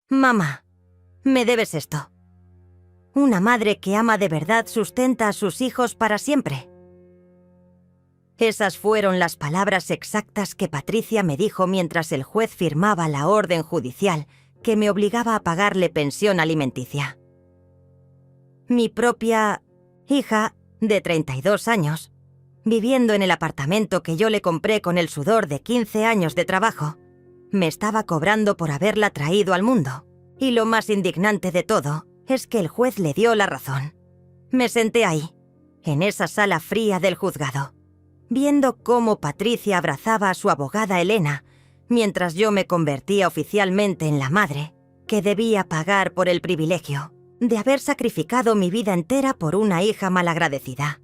Mamá, me debes esto. Una madre que ama de verdad sustenta a sus hijos para siempre. Esas fueron las palabras exactas que Patricia me dijo mientras el juez firmaba la orden judicial que me obligaba a pagarle pensión alimenticia. Mi propia hija, de 32 años, viviendo en el apartamento que yo le compré con el sudor de 15 años de trabajo, me estaba cobrando por haberla traído al mundo. Y lo más indignante de todo es que el juez le dio la razón. Me senté ahí, en esa sala fría del juzgado, viendo cómo Patricia abrazaba a su abogada Elena, mientras yo me convertía oficialmente en la madre que debía pagar por el privilegio de haber sacrificado mi vida entera por una hija malagradecida.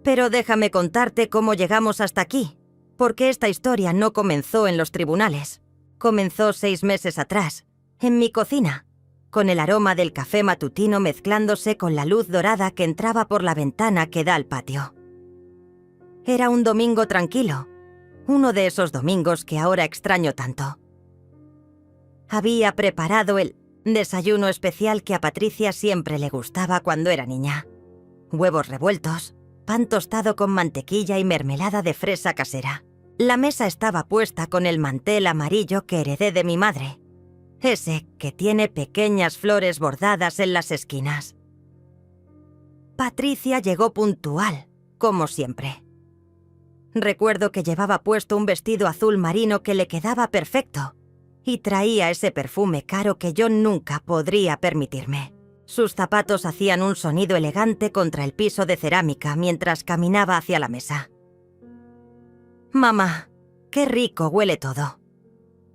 Pero déjame contarte cómo llegamos hasta aquí, porque esta historia no comenzó en los tribunales. Comenzó 6 meses atrás, en mi cocina, con el aroma del café matutino mezclándose con la luz dorada que entraba por la ventana que da al patio. Era un domingo tranquilo, uno de esos domingos que ahora extraño tanto. Había preparado el desayuno especial que a Patricia siempre le gustaba cuando era niña. Huevos revueltos, pan tostado con mantequilla y mermelada de fresa casera. La mesa estaba puesta con el mantel amarillo que heredé de mi madre, ese que tiene pequeñas flores bordadas en las esquinas. Patricia llegó puntual, como siempre. Recuerdo que llevaba puesto un vestido azul marino que le quedaba perfecto y traía ese perfume caro que yo nunca podría permitirme. Sus zapatos hacían un sonido elegante contra el piso de cerámica mientras caminaba hacia la mesa. «Mamá, qué rico huele todo»,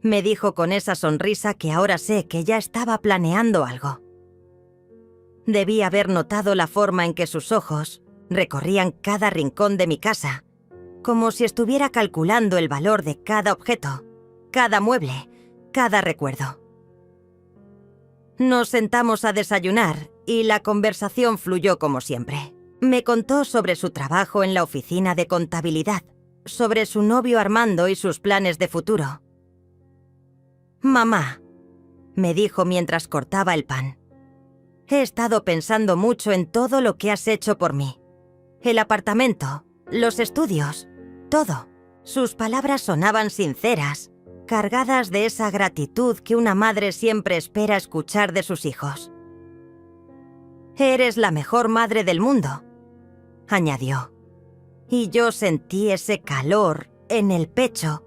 me dijo con esa sonrisa que ahora sé que ya estaba planeando algo. Debí haber notado la forma en que sus ojos recorrían cada rincón de mi casa, como si estuviera calculando el valor de cada objeto, cada mueble, cada recuerdo. Nos sentamos a desayunar y la conversación fluyó como siempre. Me contó sobre su trabajo en la oficina de contabilidad, sobre su novio Armando y sus planes de futuro. «Mamá», me dijo mientras cortaba el pan, «he estado pensando mucho en todo lo que has hecho por mí. El apartamento, los estudios, todo». Sus palabras sonaban sinceras, cargadas de esa gratitud que una madre siempre espera escuchar de sus hijos. «Eres la mejor madre del mundo», añadió. Y yo sentí ese calor en el pecho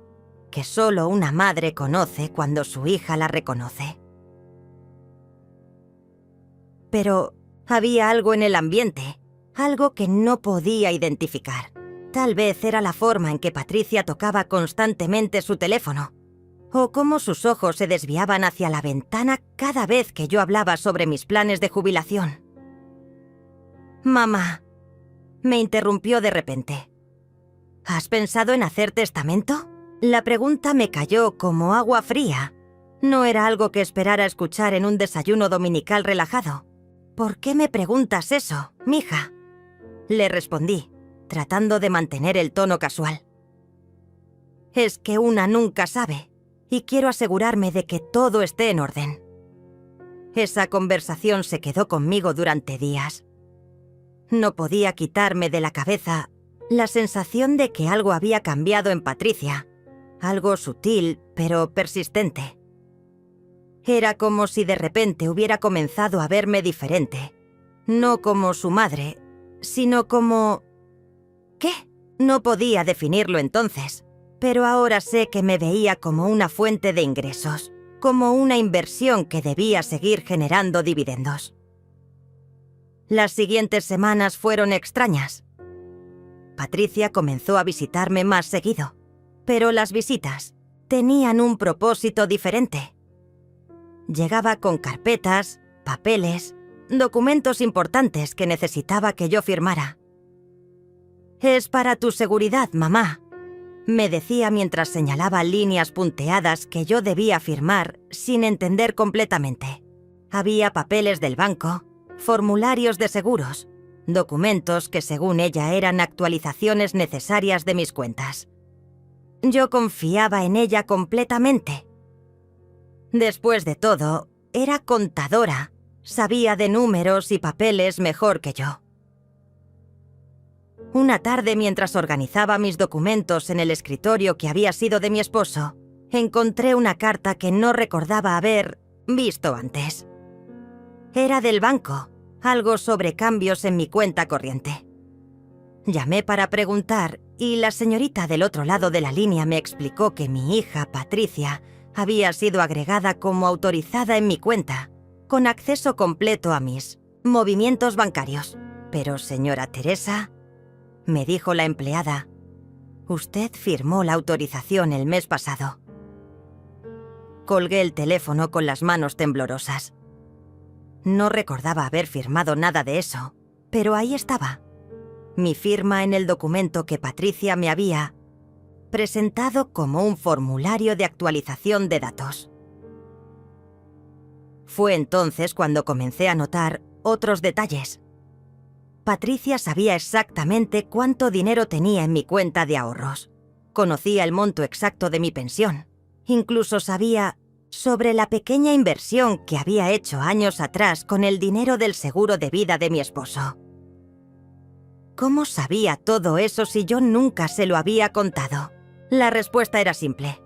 que solo una madre conoce cuando su hija la reconoce. Pero había algo en el ambiente, algo que no podía identificar. Tal vez era la forma en que Patricia tocaba constantemente su teléfono, o cómo sus ojos se desviaban hacia la ventana cada vez que yo hablaba sobre mis planes de jubilación. «Mamá», me interrumpió de repente. «¿Has pensado en hacer testamento?». La pregunta me cayó como agua fría. No era algo que esperara escuchar en un desayuno dominical relajado. «¿Por qué me preguntas eso, mija?», le respondí, tratando de mantener el tono casual. «Es que una nunca sabe, y quiero asegurarme de que todo esté en orden». Esa conversación se quedó conmigo durante días. No podía quitarme de la cabeza la sensación de que algo había cambiado en Patricia, algo sutil pero persistente. Era como si de repente hubiera comenzado a verme diferente, no como su madre, sino como... ¿Qué? No podía definirlo entonces, pero ahora sé que me veía como una fuente de ingresos, como una inversión que debía seguir generando dividendos. Las siguientes semanas fueron extrañas. Patricia comenzó a visitarme más seguido, pero las visitas tenían un propósito diferente. Llegaba con carpetas, papeles, documentos importantes que necesitaba que yo firmara. «Es para tu seguridad, mamá», me decía mientras señalaba líneas punteadas que yo debía firmar sin entender completamente. Había papeles del banco, formularios de seguros, documentos que según ella eran actualizaciones necesarias de mis cuentas. Yo confiaba en ella completamente. Después de todo, era contadora. Sabía de números y papeles mejor que yo. Una tarde, mientras organizaba mis documentos en el escritorio que había sido de mi esposo, encontré una carta que no recordaba haber visto antes. Era del banco, algo sobre cambios en mi cuenta corriente. Llamé para preguntar y la señorita del otro lado de la línea me explicó que mi hija, Patricia, había sido agregada como autorizada en mi cuenta, con acceso completo a mis movimientos bancarios. Pero, señora Teresa, me dijo la empleada, usted firmó la autorización el mes pasado. Colgué el teléfono con las manos temblorosas. No recordaba haber firmado nada de eso, pero ahí estaba, mi firma en el documento que Patricia me había presentado como un formulario de actualización de datos. Fue entonces cuando comencé a notar otros detalles. Patricia sabía exactamente cuánto dinero tenía en mi cuenta de ahorros. Conocía el monto exacto de mi pensión. Incluso sabía sobre la pequeña inversión que había hecho años atrás con el dinero del seguro de vida de mi esposo. ¿Cómo sabía todo eso si yo nunca se lo había contado? La respuesta era simple.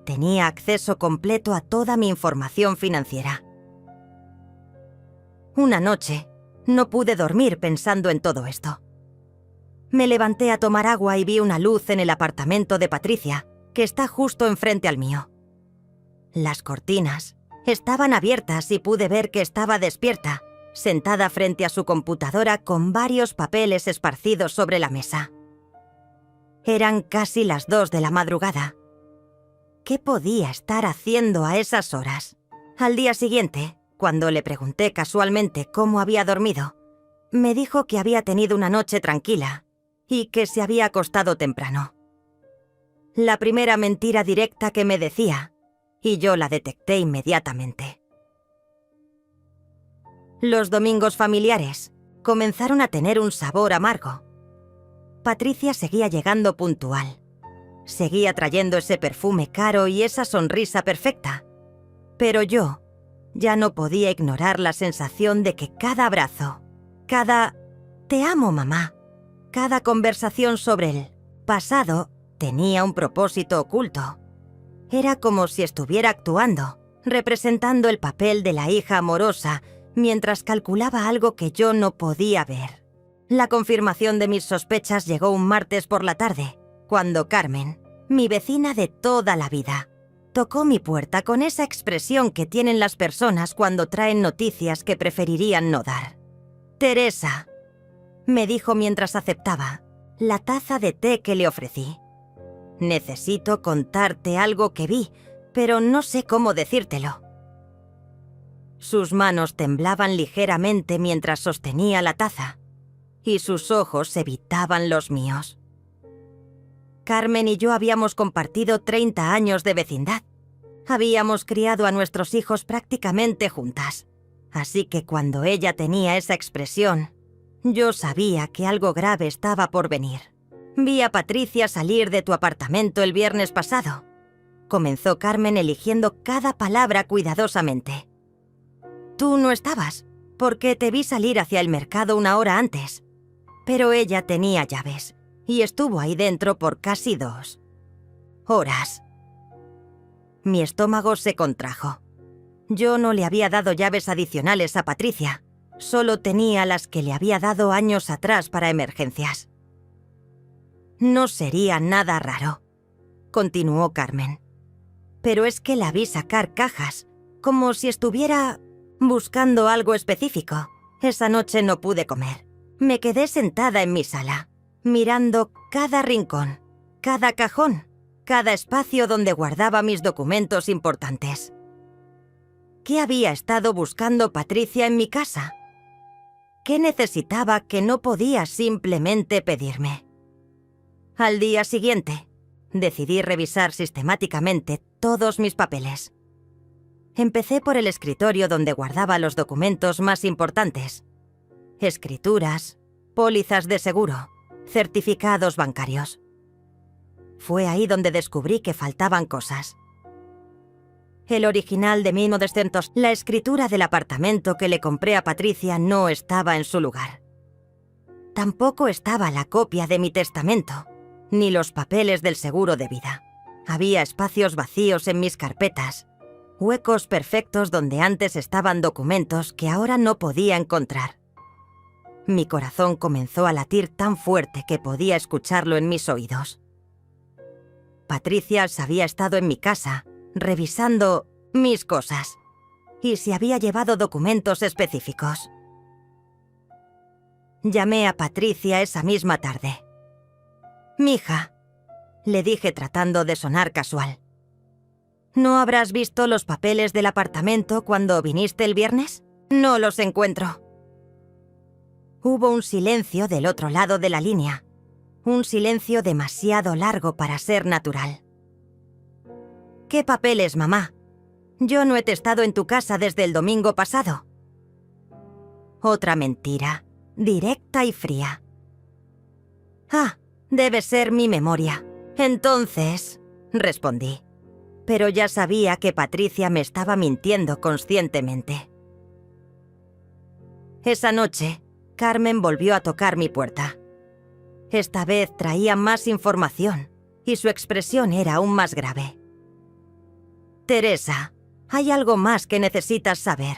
Tenía acceso completo a toda mi información financiera. Una noche, no pude dormir pensando en todo esto. Me levanté a tomar agua y vi una luz en el apartamento de Patricia, que está justo enfrente al mío. Las cortinas estaban abiertas y pude ver que estaba despierta, sentada frente a su computadora con varios papeles esparcidos sobre la mesa. Eran casi las 2 de la madrugada. ¿Qué podía estar haciendo a esas horas? Al día siguiente, cuando le pregunté casualmente cómo había dormido, me dijo que había tenido una noche tranquila y que se había acostado temprano. La primera mentira directa que me decía, y yo la detecté inmediatamente. Los domingos familiares comenzaron a tener un sabor amargo. Patricia seguía llegando puntual. Seguía trayendo ese perfume caro y esa sonrisa perfecta. Pero yo ya no podía ignorar la sensación de que cada abrazo, cada «te amo, mamá», cada conversación sobre el pasado tenía un propósito oculto. Era como si estuviera actuando, representando el papel de la hija amorosa mientras calculaba algo que yo no podía ver. La confirmación de mis sospechas llegó un martes por la tarde, cuando Carmen, mi vecina de toda la vida, tocó mi puerta con esa expresión que tienen las personas cuando traen noticias que preferirían no dar. «Teresa», me dijo mientras aceptaba la taza de té que le ofrecí. «Necesito contarte algo que vi, pero no sé cómo decírtelo». Sus manos temblaban ligeramente mientras sostenía la taza, y sus ojos evitaban los míos. Carmen y yo habíamos compartido 30 años de vecindad. Habíamos criado a nuestros hijos prácticamente juntas. Así que cuando ella tenía esa expresión, yo sabía que algo grave estaba por venir. «Vi a Patricia salir de tu apartamento el viernes pasado», comenzó Carmen eligiendo cada palabra cuidadosamente. «Tú no estabas, porque te vi salir hacia el mercado una hora antes. Pero ella tenía llaves, y estuvo ahí dentro por casi 2 horas». Mi estómago se contrajo. Yo no le había dado llaves adicionales a Patricia, solo tenía las que le había dado años atrás para emergencias. «No sería nada raro», continuó Carmen. «Pero es que la vi sacar cajas, como si estuviera buscando algo específico. Esa noche no pude comer. Me quedé sentada en mi sala, mirando cada rincón, cada cajón, cada espacio donde guardaba mis documentos importantes. ¿Qué había estado buscando Patricia en mi casa? ¿Qué necesitaba que no podía simplemente pedirme? Al día siguiente, decidí revisar sistemáticamente todos mis papeles. Empecé por el escritorio donde guardaba los documentos más importantes: escrituras, pólizas de seguro, certificados bancarios. Fue ahí donde descubrí que faltaban cosas. El original de 1900, la escritura del apartamento que le compré a Patricia no estaba en su lugar. Tampoco estaba la copia de mi testamento, ni los papeles del seguro de vida. Había espacios vacíos en mis carpetas, huecos perfectos donde antes estaban documentos que ahora no podía encontrar. Mi corazón comenzó a latir tan fuerte que podía escucharlo en mis oídos. Patricia se había estado en mi casa, revisando mis cosas, y se había llevado documentos específicos. Llamé a Patricia esa misma tarde. «Mija», le dije tratando de sonar casual, «¿no habrás visto los papeles del apartamento cuando viniste el viernes? No los encuentro». Hubo un silencio del otro lado de la línea, un silencio demasiado largo para ser natural. «¿Qué papeles, mamá? Yo no he estado en tu casa desde el domingo pasado». Otra mentira, directa y fría. «Ah, debe ser mi memoria. Entonces», respondí. Pero ya sabía que Patricia me estaba mintiendo conscientemente. Esa noche, Carmen volvió a tocar mi puerta. Esta vez traía más información, y su expresión era aún más grave. «Teresa, hay algo más que necesitas saber.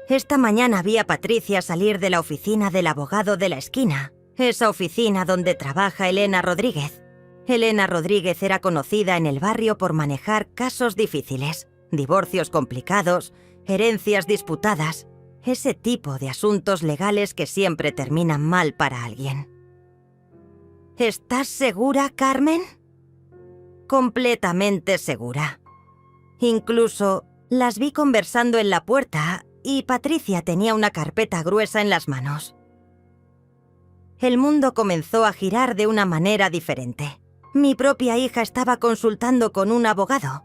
Esta mañana vi a Patricia salir de la oficina del abogado de la esquina, esa oficina donde trabaja Elena Rodríguez. Elena Rodríguez era conocida en el barrio por manejar casos difíciles, divorcios complicados, herencias disputadas, ese tipo de asuntos legales que siempre terminan mal para alguien». «¿Estás segura, Carmen?» «Completamente segura. Incluso las vi conversando en la puerta y Patricia tenía una carpeta gruesa en las manos». El mundo comenzó a girar de una manera diferente. Mi propia hija estaba consultando con un abogado.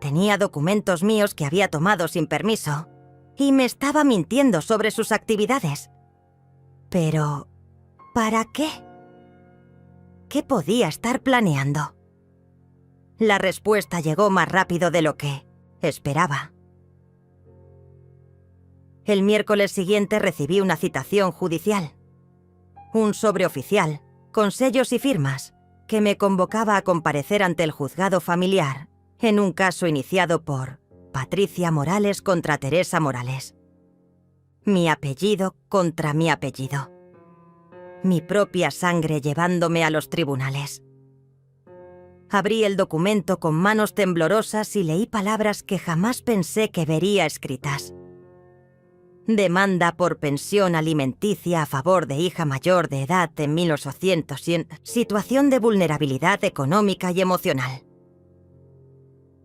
Tenía documentos míos que había tomado sin permiso y me estaba mintiendo sobre sus actividades. Pero, ¿para qué? ¿Qué podía estar planeando? La respuesta llegó más rápido de lo que esperaba. El miércoles siguiente recibí una citación judicial. Un sobre oficial, con sellos y firmas, que me convocaba a comparecer ante el juzgado familiar en un caso iniciado por Patricia Morales contra Teresa Morales. Mi apellido contra mi apellido. Mi propia sangre llevándome a los tribunales. Abrí el documento con manos temblorosas y leí palabras que jamás pensé que vería escritas. Demanda por pensión alimenticia a favor de hija mayor de edad en 1800 y en situación de vulnerabilidad económica y emocional.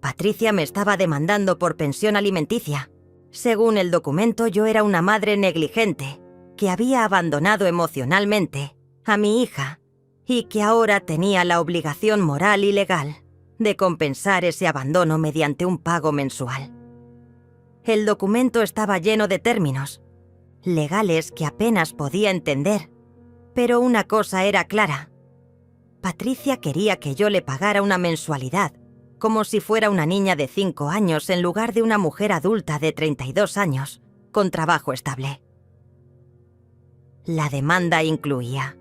Patricia me estaba demandando por pensión alimenticia. Según el documento, yo era una madre negligente, que había abandonado emocionalmente a mi hija y que ahora tenía la obligación moral y legal de compensar ese abandono mediante un pago mensual. El documento estaba lleno de términos legales que apenas podía entender, pero una cosa era clara. Patricia quería que yo le pagara una mensualidad, como si fuera una niña de 5 años en lugar de una mujer adulta de 32 años, con trabajo estable. La demanda incluía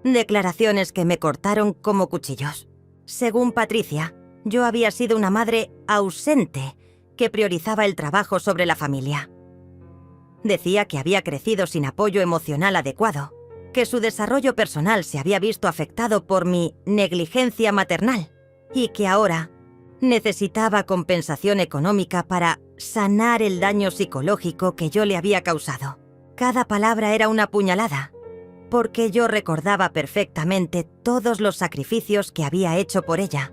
declaraciones que me cortaron como cuchillos. Según Patricia, yo había sido una madre ausente que priorizaba el trabajo sobre la familia. Decía que había crecido sin apoyo emocional adecuado, que su desarrollo personal se había visto afectado por mi negligencia maternal y que ahora necesitaba compensación económica para sanar el daño psicológico que yo le había causado. Cada palabra era una puñalada, porque yo recordaba perfectamente todos los sacrificios que había hecho por ella.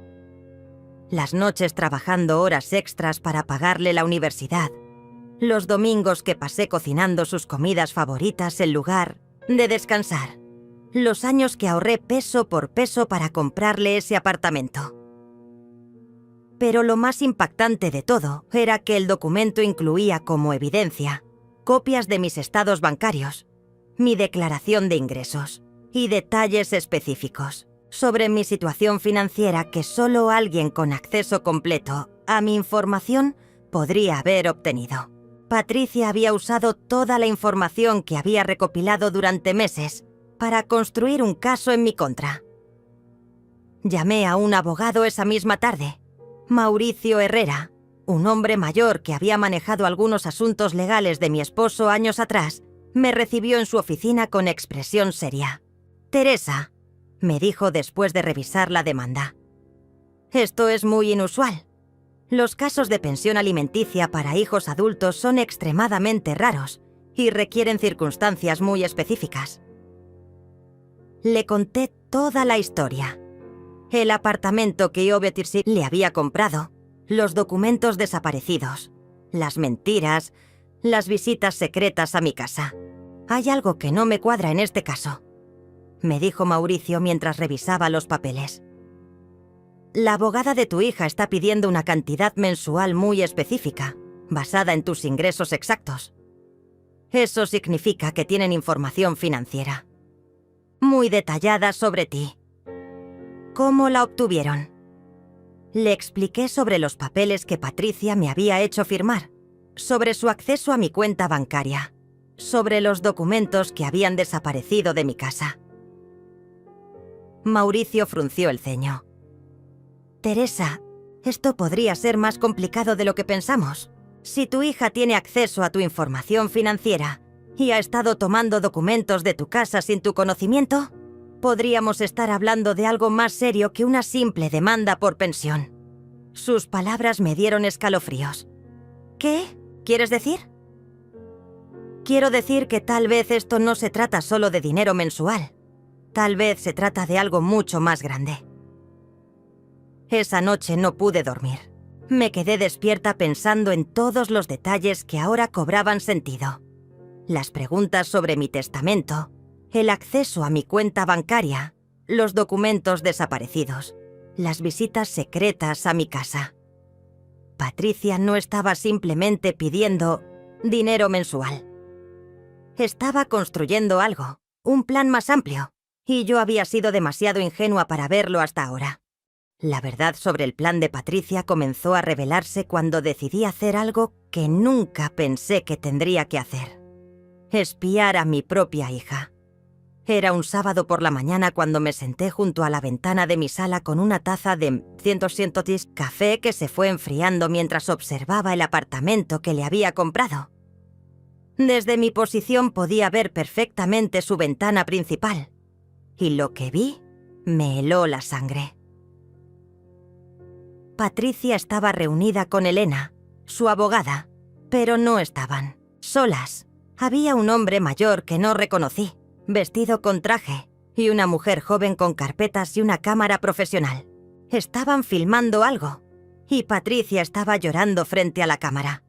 Las noches trabajando horas extras para pagarle la universidad, los domingos que pasé cocinando sus comidas favoritas en lugar de descansar, los años que ahorré peso por peso para comprarle ese apartamento. Pero lo más impactante de todo era que el documento incluía como evidencia copias de mis estados bancarios, mi declaración de ingresos y detalles específicos sobre mi situación financiera que solo alguien con acceso completo a mi información podría haber obtenido. Patricia había usado toda la información que había recopilado durante meses para construir un caso en mi contra. Llamé a un abogado esa misma tarde, Mauricio Herrera, un hombre mayor que había manejado algunos asuntos legales de mi esposo años atrás. Me recibió en su oficina con expresión seria. «Teresa», me dijo después de revisar la demanda. «Esto es muy inusual. Los casos de pensión alimenticia para hijos adultos son extremadamente raros y requieren circunstancias muy específicas». Le conté toda la historia. El apartamento que Iobe Tirsi le había comprado, los documentos desaparecidos, las mentiras, las visitas secretas a mi casa. «Hay algo que no me cuadra en este caso», me dijo Mauricio mientras revisaba los papeles. «La abogada de tu hija está pidiendo una cantidad mensual muy específica, basada en tus ingresos exactos. Eso significa que tienen información financiera muy detallada sobre ti». «¿Cómo la obtuvieron?» Le expliqué sobre los papeles que Patricia me había hecho firmar, sobre su acceso a mi cuenta bancaria, sobre los documentos que habían desaparecido de mi casa. Mauricio frunció el ceño. «Teresa, esto podría ser más complicado de lo que pensamos. Si tu hija tiene acceso a tu información financiera y ha estado tomando documentos de tu casa sin tu conocimiento, podríamos estar hablando de algo más serio que una simple demanda por pensión». Sus palabras me dieron escalofríos. «¿Qué? ¿Quieres decir?» «Quiero decir que tal vez esto no se trata solo de dinero mensual. Tal vez se trata de algo mucho más grande». Esa noche no pude dormir. Me quedé despierta pensando en todos los detalles que ahora cobraban sentido. Las preguntas sobre mi testamento, el acceso a mi cuenta bancaria, los documentos desaparecidos, las visitas secretas a mi casa. Patricia no estaba simplemente pidiendo dinero mensual. Estaba construyendo algo, un plan más amplio, y yo había sido demasiado ingenua para verlo hasta ahora. La verdad sobre el plan de Patricia comenzó a revelarse cuando decidí hacer algo que nunca pensé que tendría que hacer: espiar a mi propia hija. Era un sábado por la mañana cuando me senté junto a la ventana de mi sala con una taza de 100 café que se fue enfriando mientras observaba el apartamento que le había comprado. Desde mi posición podía ver perfectamente su ventana principal, y lo que vi me heló la sangre. Patricia estaba reunida con Elena, su abogada, pero no estaban solas. Había un hombre mayor que no reconocí, vestido con traje, y una mujer joven con carpetas y una cámara profesional. Estaban filmando algo, y Patricia estaba llorando frente a la cámara.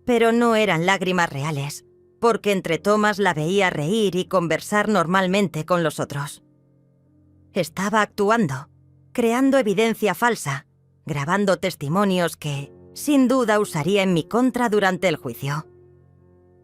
Pero no eran lágrimas reales, porque entre tomas la veía reír y conversar normalmente con los otros. Estaba actuando, creando evidencia falsa, grabando testimonios que, sin duda, usaría en mi contra durante el juicio.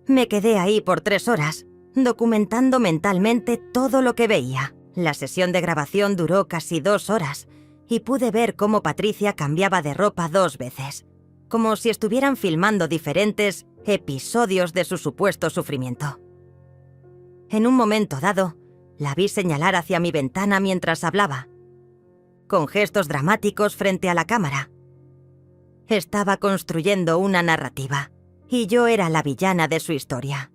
Me quedé ahí por 3 horas, documentando mentalmente todo lo que veía. La sesión de grabación duró casi 2 horas, y pude ver cómo Patricia cambiaba de ropa 2 veces, como si estuvieran filmando diferentes episodios de su supuesto sufrimiento. En un momento dado, la vi señalar hacia mi ventana mientras hablaba, con gestos dramáticos frente a la cámara. Estaba construyendo una narrativa, y yo era la villana de su historia.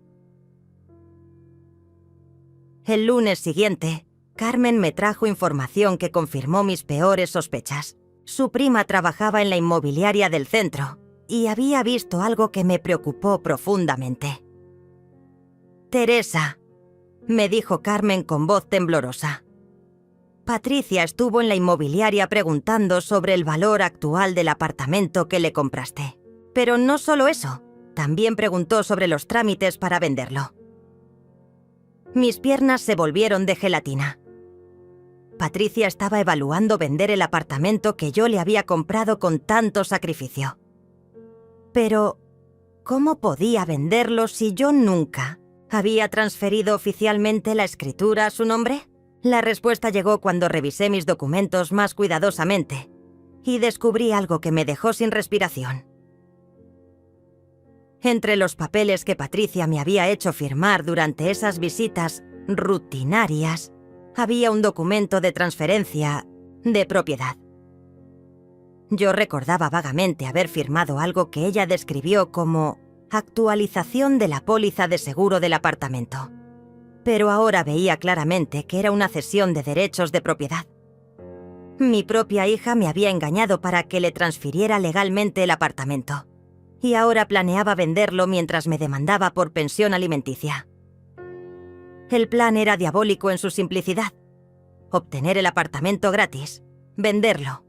El lunes siguiente, Carmen me trajo información que confirmó mis peores sospechas. Su prima trabajaba en la inmobiliaria del centro y había visto algo que me preocupó profundamente. «Teresa», me dijo Carmen con voz temblorosa. «Patricia estuvo en la inmobiliaria preguntando sobre el valor actual del apartamento que le compraste. Pero no solo eso, también preguntó sobre los trámites para venderlo». Mis piernas se volvieron de gelatina. Patricia estaba evaluando vender el apartamento que yo le había comprado con tanto sacrificio. Pero, ¿cómo podía venderlo si yo nunca había transferido oficialmente la escritura a su nombre? La respuesta llegó cuando revisé mis documentos más cuidadosamente y descubrí algo que me dejó sin respiración. Entre los papeles que Patricia me había hecho firmar durante esas visitas rutinarias, había un documento de transferencia de propiedad. Yo recordaba vagamente haber firmado algo que ella describió como actualización de la póliza de seguro del apartamento, pero ahora veía claramente que era una cesión de derechos de propiedad. Mi propia hija me había engañado para que le transfiriera legalmente el apartamento, y ahora planeaba venderlo mientras me demandaba por pensión alimenticia. El plan era diabólico en su simplicidad: obtener el apartamento gratis, venderlo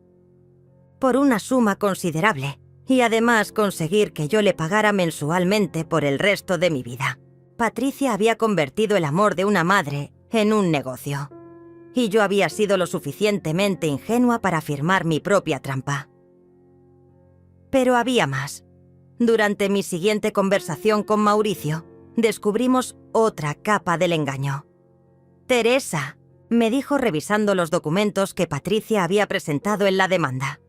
por una suma considerable y además conseguir que yo le pagara mensualmente por el resto de mi vida. Patricia había convertido el amor de una madre en un negocio, y yo había sido lo suficientemente ingenua para firmar mi propia trampa. Pero había más. Durante mi siguiente conversación con Mauricio, descubrimos otra capa del engaño. «Teresa», me dijo revisando los documentos que Patricia había presentado en la demanda,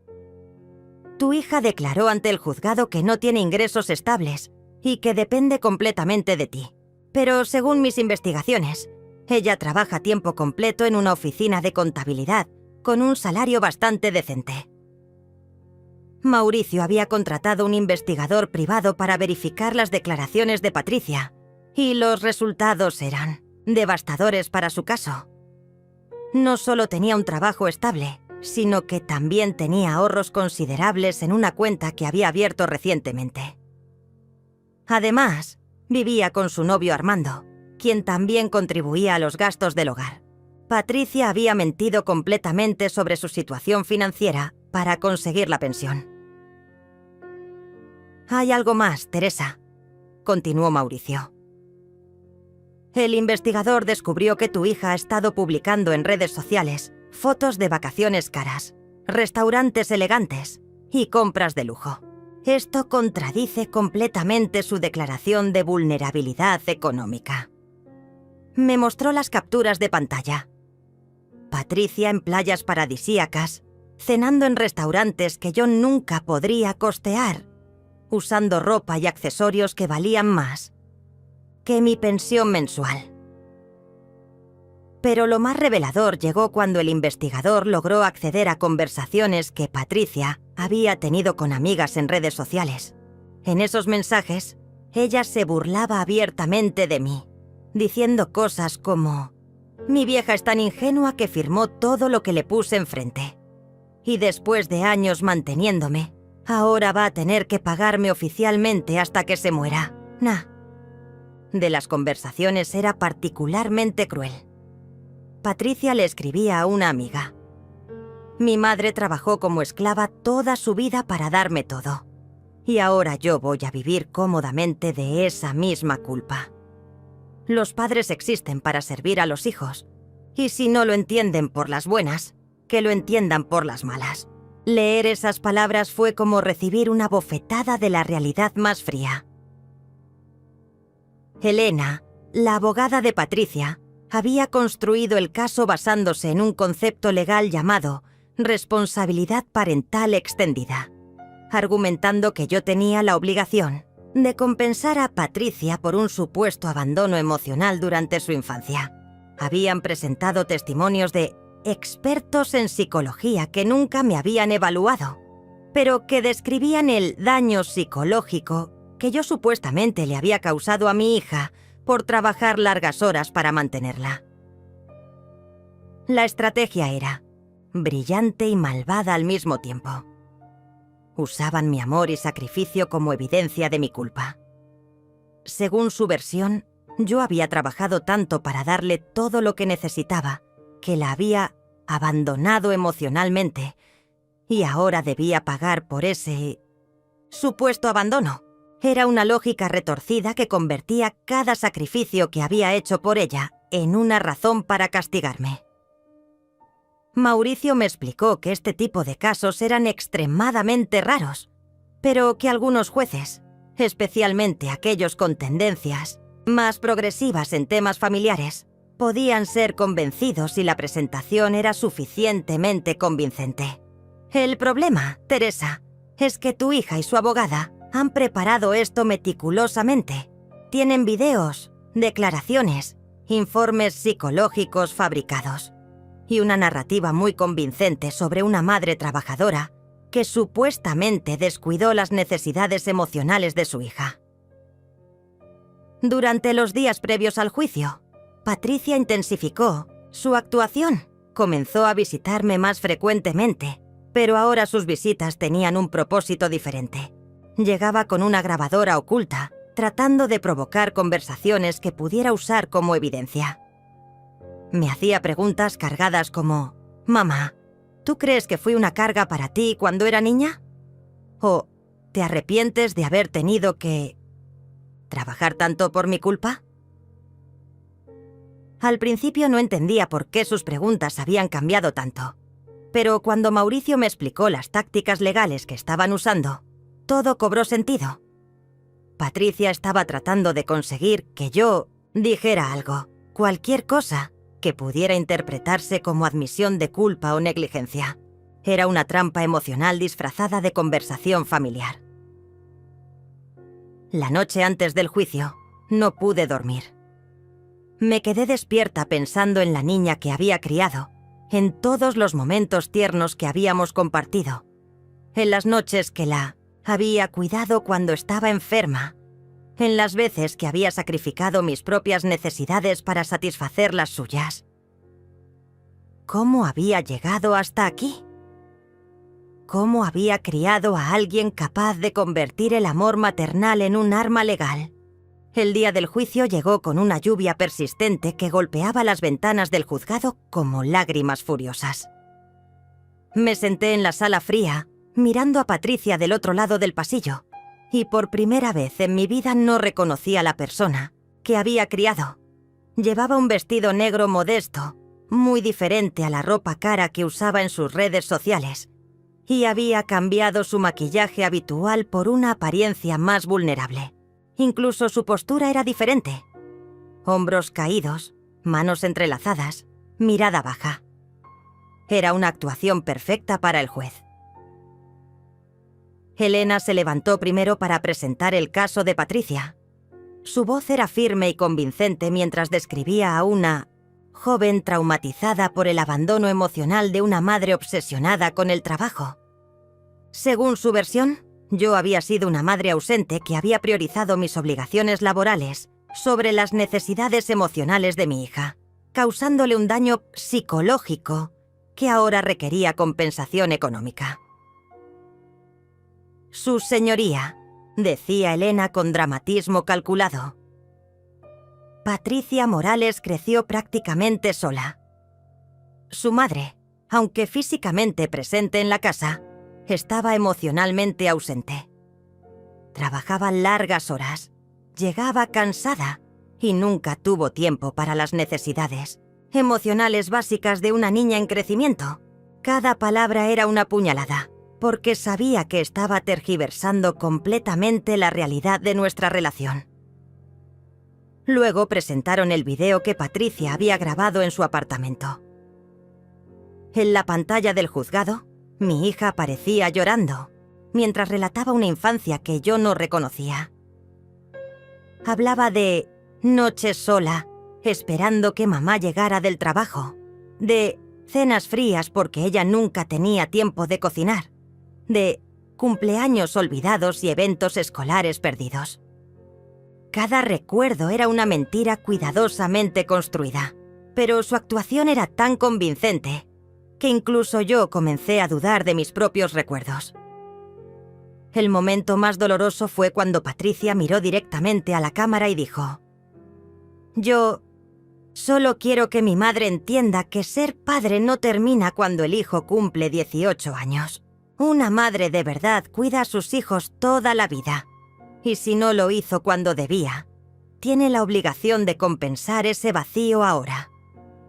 «tu hija declaró ante el juzgado que no tiene ingresos estables y que depende completamente de ti. Pero según mis investigaciones, ella trabaja a tiempo completo en una oficina de contabilidad con un salario bastante decente». Mauricio había contratado un investigador privado para verificar las declaraciones de Patricia, y los resultados eran devastadores para su caso. No solo tenía un trabajo estable, sino que también tenía ahorros considerables en una cuenta que había abierto recientemente. Además, vivía con su novio Armando, quien también contribuía a los gastos del hogar. Patricia había mentido completamente sobre su situación financiera para conseguir la pensión. «Hay algo más, Teresa», continuó Mauricio. «El investigador descubrió que tu hija ha estado publicando en redes sociales fotos de vacaciones caras, restaurantes elegantes y compras de lujo. Esto contradice completamente su declaración de vulnerabilidad económica». Me mostró las capturas de pantalla. Patricia en playas paradisíacas, cenando en restaurantes que yo nunca podría costear, usando ropa y accesorios que valían más que mi pensión mensual. Pero lo más revelador llegó cuando el investigador logró acceder a conversaciones que Patricia había tenido con amigas en redes sociales. En esos mensajes, ella se burlaba abiertamente de mí, diciendo cosas como: «Mi vieja es tan ingenua que firmó todo lo que le puse enfrente. Y después de años manteniéndome, ahora va a tener que pagarme oficialmente hasta que se muera». De las conversaciones era particularmente cruel. Patricia le escribía a una amiga: «Mi madre trabajó como esclava toda su vida para darme todo, y ahora yo voy a vivir cómodamente de esa misma culpa. Los padres existen para servir a los hijos, y si no lo entienden por las buenas, que lo entiendan por las malas». Leer esas palabras fue como recibir una bofetada de la realidad más fría. Elena, la abogada de Patricia, había construido el caso basándose en un concepto legal llamado responsabilidad parental extendida, argumentando que yo tenía la obligación de compensar a Patricia por un supuesto abandono emocional durante su infancia. Habían presentado testimonios de expertos en psicología que nunca me habían evaluado, pero que describían el daño psicológico que yo supuestamente le había causado a mi hija por trabajar largas horas para mantenerla. La estrategia era brillante y malvada al mismo tiempo. Usaban mi amor y sacrificio como evidencia de mi culpa. Según su versión, yo había trabajado tanto para darle todo lo que necesitaba que la había abandonado emocionalmente y ahora debía pagar por ese supuesto abandono. Era una lógica retorcida que convertía cada sacrificio que había hecho por ella en una razón para castigarme. Mauricio me explicó que este tipo de casos eran extremadamente raros, pero que algunos jueces, especialmente aquellos con tendencias más progresivas en temas familiares, podían ser convencidos si la presentación era suficientemente convincente. «El problema, Teresa, es que tu hija y su abogada Han preparado esto meticulosamente. Tienen videos, declaraciones, informes psicológicos fabricados y una narrativa muy convincente sobre una madre trabajadora que supuestamente descuidó las necesidades emocionales de su hija. Durante los días previos al juicio, Patricia intensificó su actuación. Comenzó a visitarme más frecuentemente, pero ahora sus visitas tenían un propósito diferente. Llegaba con una grabadora oculta, tratando de provocar conversaciones que pudiera usar como evidencia. Me hacía preguntas cargadas como: «Mamá, ¿tú crees que fui una carga para ti cuando era niña? ¿O te arrepientes de haber tenido que trabajar tanto por mi culpa?» Al principio no entendía por qué sus preguntas habían cambiado tanto, pero cuando Mauricio me explicó las tácticas legales que estaban usando, todo cobró sentido. Patricia estaba tratando de conseguir que yo dijera algo, cualquier cosa que pudiera interpretarse como admisión de culpa o negligencia. Era una trampa emocional disfrazada de conversación familiar. La noche antes del juicio, no pude dormir. Me quedé despierta pensando en la niña que había criado, en todos los momentos tiernos que habíamos compartido, en las noches que la había cuidado cuando estaba enferma, en las veces que había sacrificado mis propias necesidades para satisfacer las suyas. ¿Cómo había llegado hasta aquí? ¿Cómo había criado a alguien capaz de convertir el amor maternal en un arma legal? El día del juicio llegó con una lluvia persistente que golpeaba las ventanas del juzgado como lágrimas furiosas. Me senté en la sala fría, mirando a Patricia del otro lado del pasillo, y por primera vez en mi vida no reconocí a la persona que había criado. Llevaba un vestido negro modesto, muy diferente a la ropa cara que usaba en sus redes sociales, y había cambiado su maquillaje habitual por una apariencia más vulnerable. Incluso su postura era diferente. Hombros caídos, manos entrelazadas, mirada baja. Era una actuación perfecta para el juez. Elena se levantó primero para presentar el caso de Patricia. Su voz era firme y convincente mientras describía a una joven traumatizada por el abandono emocional de una madre obsesionada con el trabajo. Según su versión, yo había sido una madre ausente que había priorizado mis obligaciones laborales sobre las necesidades emocionales de mi hija, causándole un daño psicológico que ahora requería compensación económica. «Su señoría», decía Elena con dramatismo calculado. Patricia Morales creció prácticamente sola. Su madre, aunque físicamente presente en la casa, estaba emocionalmente ausente. Trabajaba largas horas, llegaba cansada y nunca tuvo tiempo para las necesidades emocionales básicas de una niña en crecimiento. Cada palabra era una puñalada, porque sabía que estaba tergiversando completamente la realidad de nuestra relación. Luego presentaron el video que Patricia había grabado en su apartamento. En la pantalla del juzgado, mi hija aparecía llorando, mientras relataba una infancia que yo no reconocía. Hablaba de noches sola, esperando que mamá llegara del trabajo, de cenas frías porque ella nunca tenía tiempo de cocinar, de cumpleaños olvidados y eventos escolares perdidos. Cada recuerdo era una mentira cuidadosamente construida, pero su actuación era tan convincente que incluso yo comencé a dudar de mis propios recuerdos. El momento más doloroso fue cuando Patricia miró directamente a la cámara y dijo: «Yo solo quiero que mi madre entienda que ser padre no termina cuando el hijo cumple 18 años. Una madre de verdad cuida a sus hijos toda la vida. Y si no lo hizo cuando debía, tiene la obligación de compensar ese vacío ahora».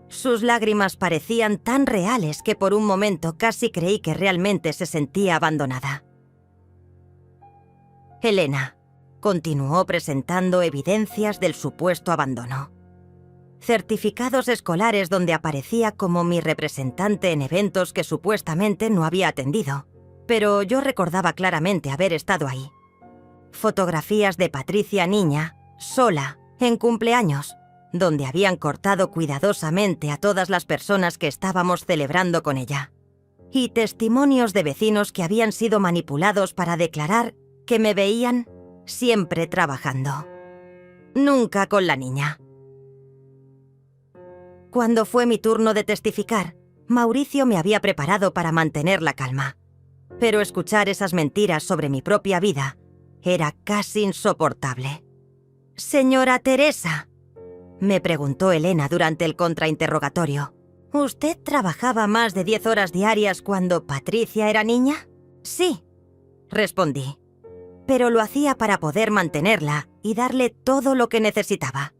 Sus lágrimas parecían tan reales que por un momento casi creí que realmente se sentía abandonada. Elena continuó presentando evidencias del supuesto abandono. Certificados escolares donde aparecía como mi representante en eventos que supuestamente no había atendido, pero yo recordaba claramente haber estado ahí. Fotografías de Patricia niña, sola, en cumpleaños, donde habían cortado cuidadosamente a todas las personas que estábamos celebrando con ella. Y testimonios de vecinos que habían sido manipulados para declarar que me veían siempre trabajando. Nunca con la niña. Cuando fue mi turno de testificar, Mauricio me había preparado para mantener la calma. Pero escuchar esas mentiras sobre mi propia vida era casi insoportable. «Señora Teresa», me preguntó Elena durante el contrainterrogatorio, «¿usted trabajaba más de 10 horas diarias cuando Patricia era niña?» «Sí», respondí, «pero lo hacía para poder mantenerla y darle todo lo que necesitaba».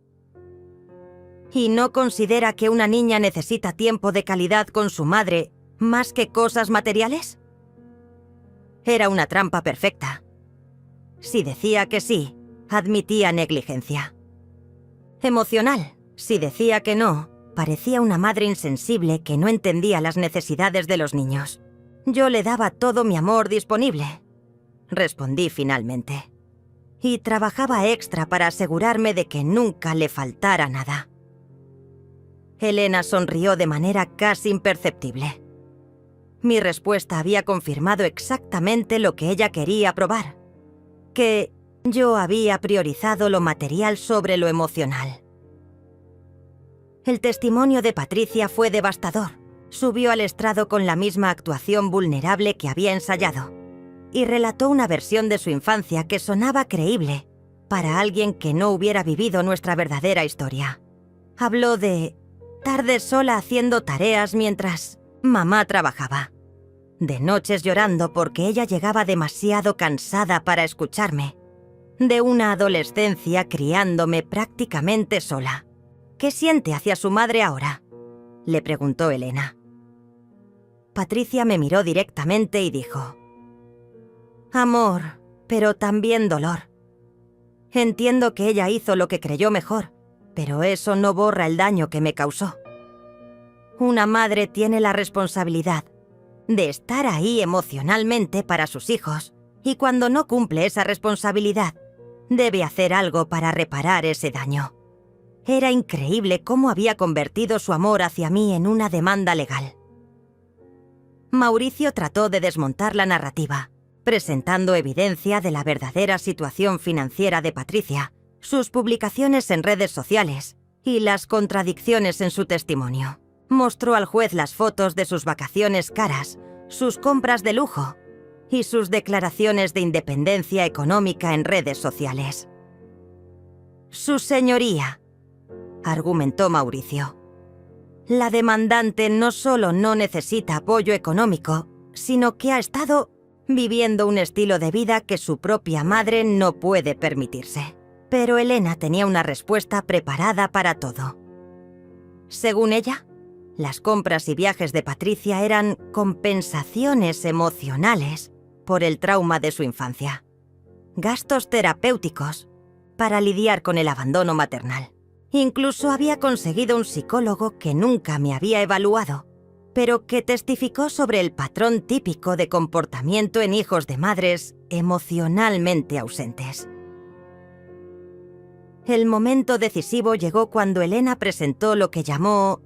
¿Y no considera que una niña necesita tiempo de calidad con su madre más que cosas materiales? Era una trampa perfecta. Si decía que sí, admitía negligencia. Emocional. Si decía que no, parecía una madre insensible que no entendía las necesidades de los niños. Yo le daba todo mi amor disponible, respondí finalmente. Y trabajaba extra para asegurarme de que nunca le faltara nada. Elena sonrió de manera casi imperceptible. Mi respuesta había confirmado exactamente lo que ella quería probar, que yo había priorizado lo material sobre lo emocional. El testimonio de Patricia fue devastador. Subió al estrado con la misma actuación vulnerable que había ensayado y relató una versión de su infancia que sonaba creíble para alguien que no hubiera vivido nuestra verdadera historia. Habló de tardes sola haciendo tareas mientras mamá trabajaba, de noches llorando porque ella llegaba demasiado cansada para escucharme, de una adolescencia criándome prácticamente sola. ¿Qué siente hacia su madre ahora?, le preguntó Elena. Patricia me miró directamente y dijo: amor, pero también dolor. Entiendo que ella hizo lo que creyó mejor, pero eso no borra el daño que me causó. Una madre tiene la responsabilidad de estar ahí emocionalmente para sus hijos, y cuando no cumple esa responsabilidad, debe hacer algo para reparar ese daño. Era increíble cómo había convertido su amor hacia mí en una demanda legal. Mauricio trató de desmontar la narrativa, presentando evidencia de la verdadera situación financiera de Patricia, sus publicaciones en redes sociales y las contradicciones en su testimonio. Mostró al juez las fotos de sus vacaciones caras, sus compras de lujo y sus declaraciones de independencia económica en redes sociales. «Su señoría», argumentó Mauricio, «la demandante no solo no necesita apoyo económico, sino que ha estado viviendo un estilo de vida que su propia madre no puede permitirse». Pero Elena tenía una respuesta preparada para todo. Según ella, las compras y viajes de Patricia eran compensaciones emocionales por el trauma de su infancia, gastos terapéuticos para lidiar con el abandono maternal. Incluso había conseguido un psicólogo que nunca me había evaluado, pero que testificó sobre el patrón típico de comportamiento en hijos de madres emocionalmente ausentes. El momento decisivo llegó cuando Elena presentó lo que llamó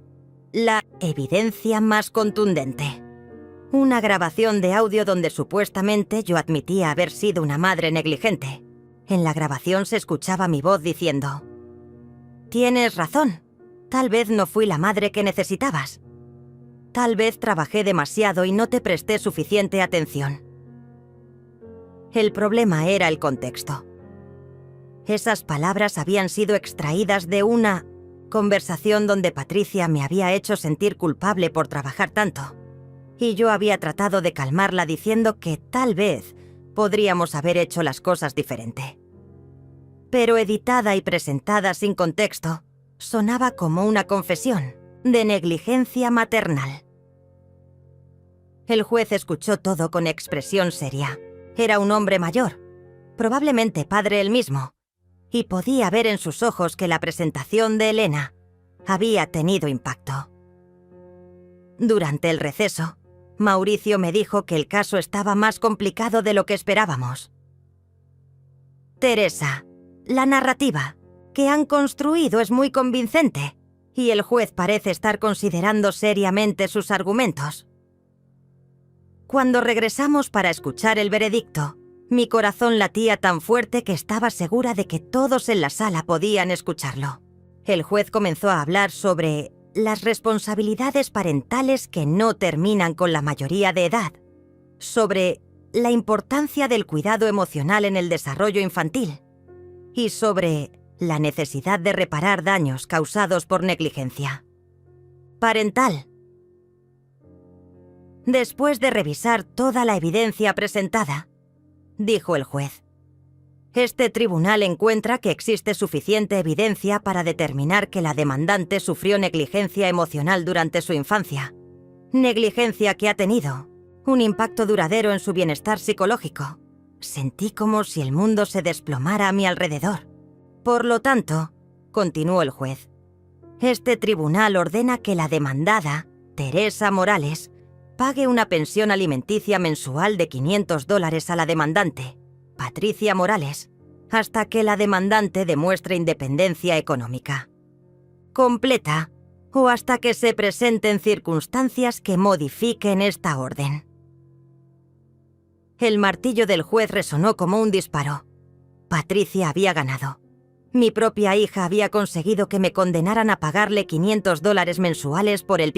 la evidencia más contundente. Una grabación de audio donde supuestamente yo admitía haber sido una madre negligente. En la grabación se escuchaba mi voz diciendo: «Tienes razón, tal vez no fui la madre que necesitabas. Tal vez trabajé demasiado y no te presté suficiente atención». El problema era el contexto. Esas palabras habían sido extraídas de una conversación donde Patricia me había hecho sentir culpable por trabajar tanto, y yo había tratado de calmarla diciendo que tal vez podríamos haber hecho las cosas diferente. Pero editada y presentada sin contexto, sonaba como una confesión de negligencia maternal. El juez escuchó todo con expresión seria. Era un hombre mayor, probablemente padre él mismo, y podía ver en sus ojos que la presentación de Elena había tenido impacto. Durante el receso, Mauricio me dijo que el caso estaba más complicado de lo que esperábamos. Teresa, la narrativa que han construido es muy convincente y el juez parece estar considerando seriamente sus argumentos. Cuando regresamos para escuchar el veredicto, mi corazón latía tan fuerte que estaba segura de que todos en la sala podían escucharlo. El juez comenzó a hablar sobre las responsabilidades parentales que no terminan con la mayoría de edad, sobre la importancia del cuidado emocional en el desarrollo infantil y sobre la necesidad de reparar daños causados por negligencia parental. Después de revisar toda la evidencia presentada, dijo el juez, este tribunal encuentra que existe suficiente evidencia para determinar que la demandante sufrió negligencia emocional durante su infancia, negligencia que ha tenido un impacto duradero en su bienestar psicológico. Sentí como si el mundo se desplomara a mi alrededor. Por lo tanto, continuó el juez, este tribunal ordena que la demandada, Teresa Morales, pague una pensión alimenticia mensual de $500 a la demandante, Patricia Morales, hasta que la demandante demuestre independencia económica completa o hasta que se presenten circunstancias que modifiquen esta orden. El martillo del juez resonó como un disparo. Patricia había ganado. Mi propia hija había conseguido que me condenaran a pagarle $500 mensuales por el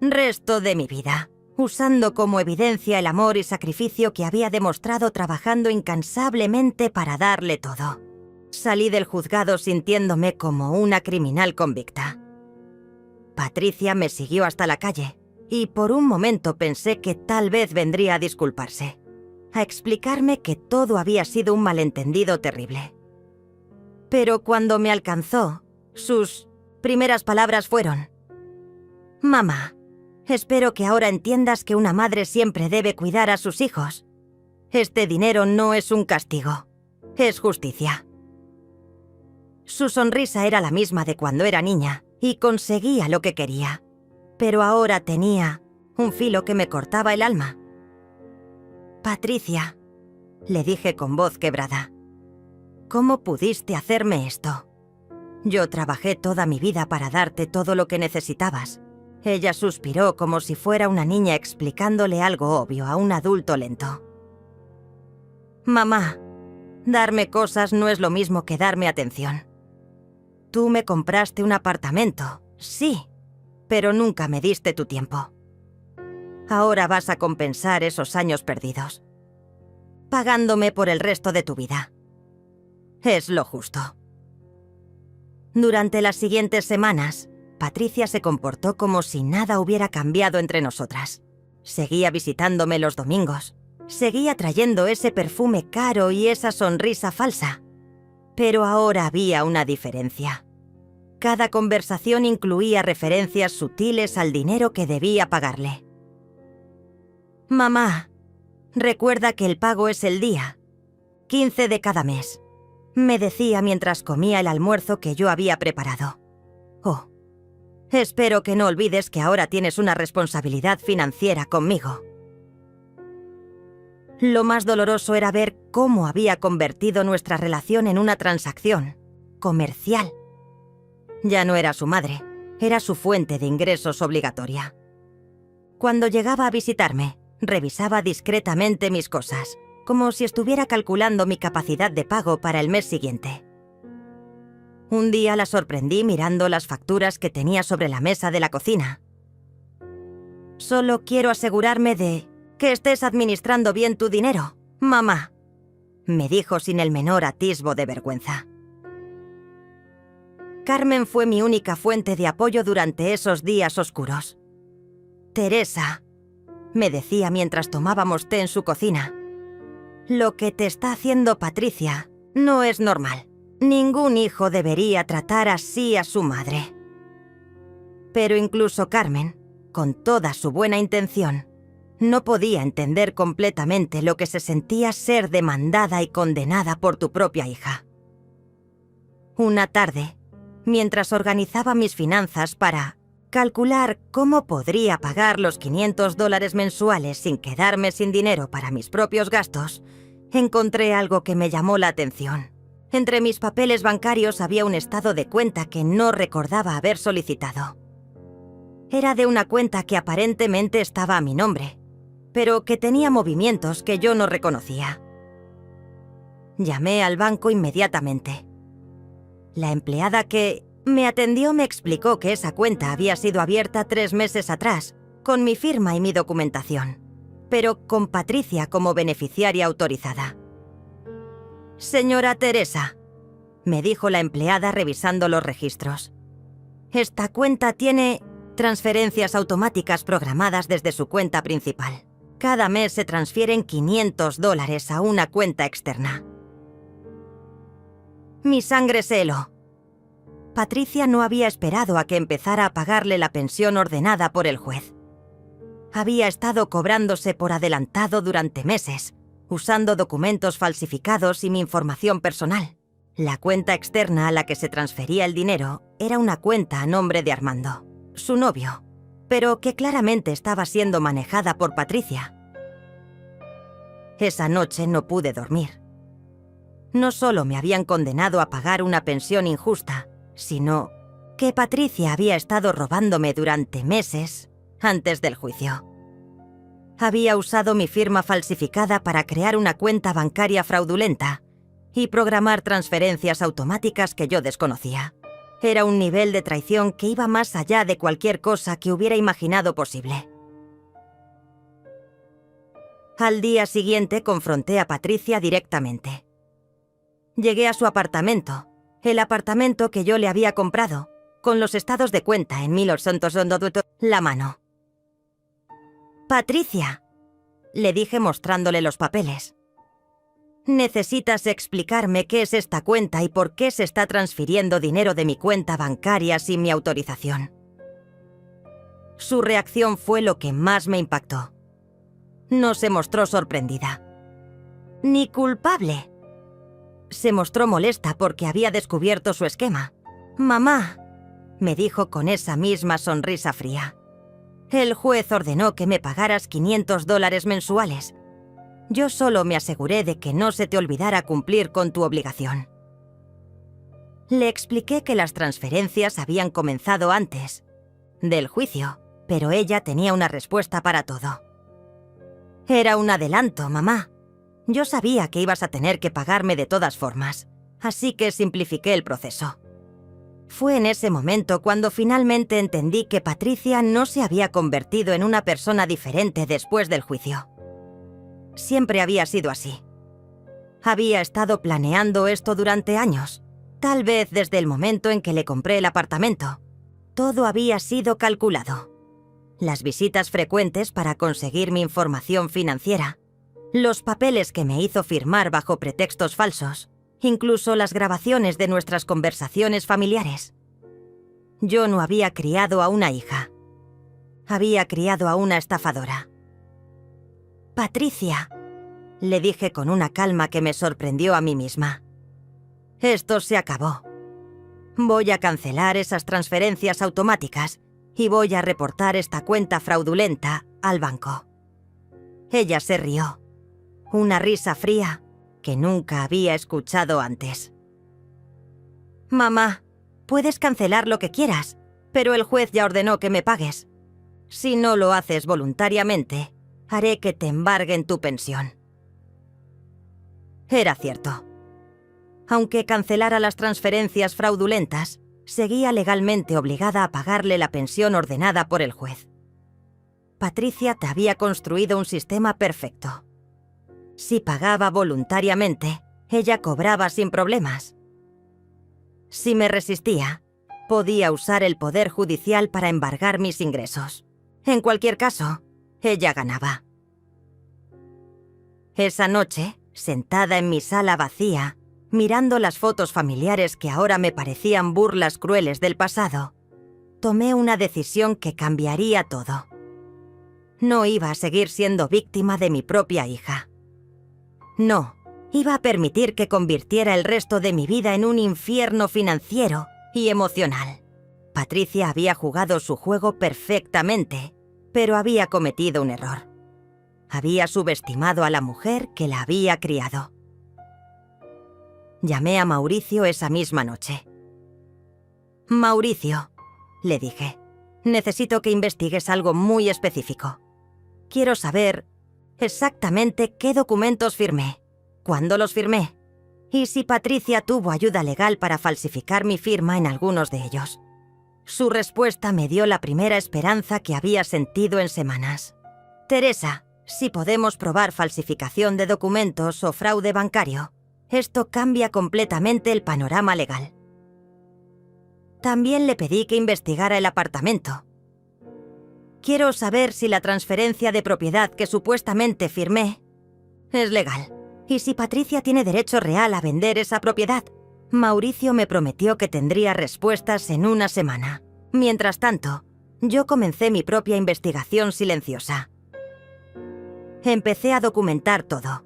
resto de mi vida, usando como evidencia el amor y sacrificio que había demostrado trabajando incansablemente para darle todo. Salí del juzgado sintiéndome como una criminal convicta. Patricia me siguió hasta la calle y por un momento pensé que tal vez vendría a disculparse, a explicarme que todo había sido un malentendido terrible. Pero cuando me alcanzó, sus primeras palabras fueron: «Mamá, espero que ahora entiendas que una madre siempre debe cuidar a sus hijos. Este dinero no es un castigo, es justicia». Su sonrisa era la misma de cuando era niña y conseguía lo que quería, pero ahora tenía un filo que me cortaba el alma. «Patricia», le dije con voz quebrada, «¿cómo pudiste hacerme esto? Yo trabajé toda mi vida para darte todo lo que necesitabas». Ella suspiró como si fuera una niña explicándole algo obvio a un adulto lento. «Mamá, darme cosas no es lo mismo que darme atención. Tú me compraste un apartamento, sí, pero nunca me diste tu tiempo. Ahora vas a compensar esos años perdidos, pagándome por el resto de tu vida. Es lo justo». Durante las siguientes semanas, Patricia se comportó como si nada hubiera cambiado entre nosotras. Seguía visitándome los domingos, seguía trayendo ese perfume caro y esa sonrisa falsa. Pero ahora había una diferencia. Cada conversación incluía referencias sutiles al dinero que debía pagarle. «Mamá, recuerda que el pago es el día, 15 de cada mes», me decía mientras comía el almuerzo que yo había preparado. «Oh, espero que no olvides que ahora tienes una responsabilidad financiera conmigo». Lo más doloroso era ver cómo había convertido nuestra relación en una transacción comercial. Ya no era su madre, era su fuente de ingresos obligatoria. Cuando llegaba a visitarme, revisaba discretamente mis cosas, como si estuviera calculando mi capacidad de pago para el mes siguiente. Un día la sorprendí mirando las facturas que tenía sobre la mesa de la cocina. «Solo quiero asegurarme de que estés administrando bien tu dinero, mamá», me dijo sin el menor atisbo de vergüenza. Carmen fue mi única fuente de apoyo durante esos días oscuros. «Teresa», me decía mientras tomábamos té en su cocina, «lo que te está haciendo Patricia no es normal. Ningún hijo debería tratar así a su madre». Pero incluso Carmen, con toda su buena intención, no podía entender completamente lo que se sentía ser demandada y condenada por tu propia hija. Una tarde, mientras organizaba mis finanzas para calcular cómo podría pagar los $500 mensuales sin quedarme sin dinero para mis propios gastos, encontré algo que me llamó la atención. Entre mis papeles bancarios había un estado de cuenta que no recordaba haber solicitado. Era de una cuenta que aparentemente estaba a mi nombre, pero que tenía movimientos que yo no reconocía. Llamé al banco inmediatamente. La empleada que me atendió me explicó que esa cuenta había sido abierta 3 meses atrás, con mi firma y mi documentación, pero con Patricia como beneficiaria autorizada. «Señora Teresa», me dijo la empleada revisando los registros, «esta cuenta tiene transferencias automáticas programadas desde su cuenta principal. Cada mes se transfieren $500 a una cuenta externa». Mi sangre se heló. Patricia no había esperado a que empezara a pagarle la pensión ordenada por el juez. Había estado cobrándose por adelantado durante meses, usando documentos falsificados y mi información personal. La cuenta externa a la que se transfería el dinero era una cuenta a nombre de Armando, su novio, pero que claramente estaba siendo manejada por Patricia. Esa noche no pude dormir. No solo me habían condenado a pagar una pensión injusta, sino que Patricia había estado robándome durante meses antes del juicio. Había usado mi firma falsificada para crear una cuenta bancaria fraudulenta y programar transferencias automáticas que yo desconocía. Era un nivel de traición que iba más allá de cualquier cosa que hubiera imaginado posible. Al día siguiente confronté a Patricia directamente. Llegué a su apartamento, el apartamento que yo le había comprado, con los estados de cuenta en 1800 la mano. «Patricia», le dije mostrándole los papeles, «necesitas explicarme qué es esta cuenta y por qué se está transfiriendo dinero de mi cuenta bancaria sin mi autorización». Su reacción fue lo que más me impactó. No se mostró sorprendida, ni culpable. Se mostró molesta porque había descubierto su esquema. «Mamá», me dijo con esa misma sonrisa fría, «el juez ordenó que me pagaras $500 mensuales. Yo solo me aseguré de que no se te olvidara cumplir con tu obligación». Le expliqué que las transferencias habían comenzado antes del juicio, pero ella tenía una respuesta para todo. «Era un adelanto, mamá. Yo sabía que ibas a tener que pagarme de todas formas, así que simplifiqué el proceso». Fue en ese momento cuando finalmente entendí que Patricia no se había convertido en una persona diferente después del juicio. Siempre había sido así. Había estado planeando esto durante años, tal vez desde el momento en que le compré el apartamento. Todo había sido calculado. Las visitas frecuentes para conseguir mi información financiera, los papeles que me hizo firmar bajo pretextos falsos, incluso las grabaciones de nuestras conversaciones familiares. Yo no había criado a una hija. Había criado a una estafadora. «Patricia», le dije con una calma que me sorprendió a mí misma, «esto se acabó. Voy a cancelar esas transferencias automáticas y voy a reportar esta cuenta fraudulenta al banco». Ella se rió, una risa fría que nunca había escuchado antes. «Mamá, puedes cancelar lo que quieras, pero el juez ya ordenó que me pagues. Si no lo haces voluntariamente, haré que te embarguen tu pensión». Era cierto. Aunque cancelara las transferencias fraudulentas, seguía legalmente obligada a pagarle la pensión ordenada por el juez. Patricia te había construido un sistema perfecto. Si pagaba voluntariamente, ella cobraba sin problemas. Si me resistía, podía usar el poder judicial para embargar mis ingresos. En cualquier caso, ella ganaba. Esa noche, sentada en mi sala vacía, mirando las fotos familiares que ahora me parecían burlas crueles del pasado, tomé una decisión que cambiaría todo. No iba a seguir siendo víctima de mi propia hija. No, iba a permitir que convirtiera el resto de mi vida en un infierno financiero y emocional. Patricia había jugado su juego perfectamente, pero había cometido un error. había subestimado a la mujer que la había criado. Llamé a Mauricio esa misma noche. «Mauricio», le dije, «necesito que investigues algo muy específico. Quiero saber exactamente qué documentos firmé, cuándo los firmé, y si Patricia tuvo ayuda legal para falsificar mi firma en algunos de ellos». Su respuesta me dio la primera esperanza que había sentido en semanas. «Teresa, si podemos probar falsificación de documentos o fraude bancario, esto cambia completamente el panorama legal». También le pedí que investigara el apartamento. «Quiero saber si la transferencia de propiedad que supuestamente firmé es legal, y si Patricia tiene derecho real a vender esa propiedad». Mauricio me prometió que tendría respuestas en una semana. Mientras tanto, yo comencé mi propia investigación silenciosa. Empecé a documentar todo: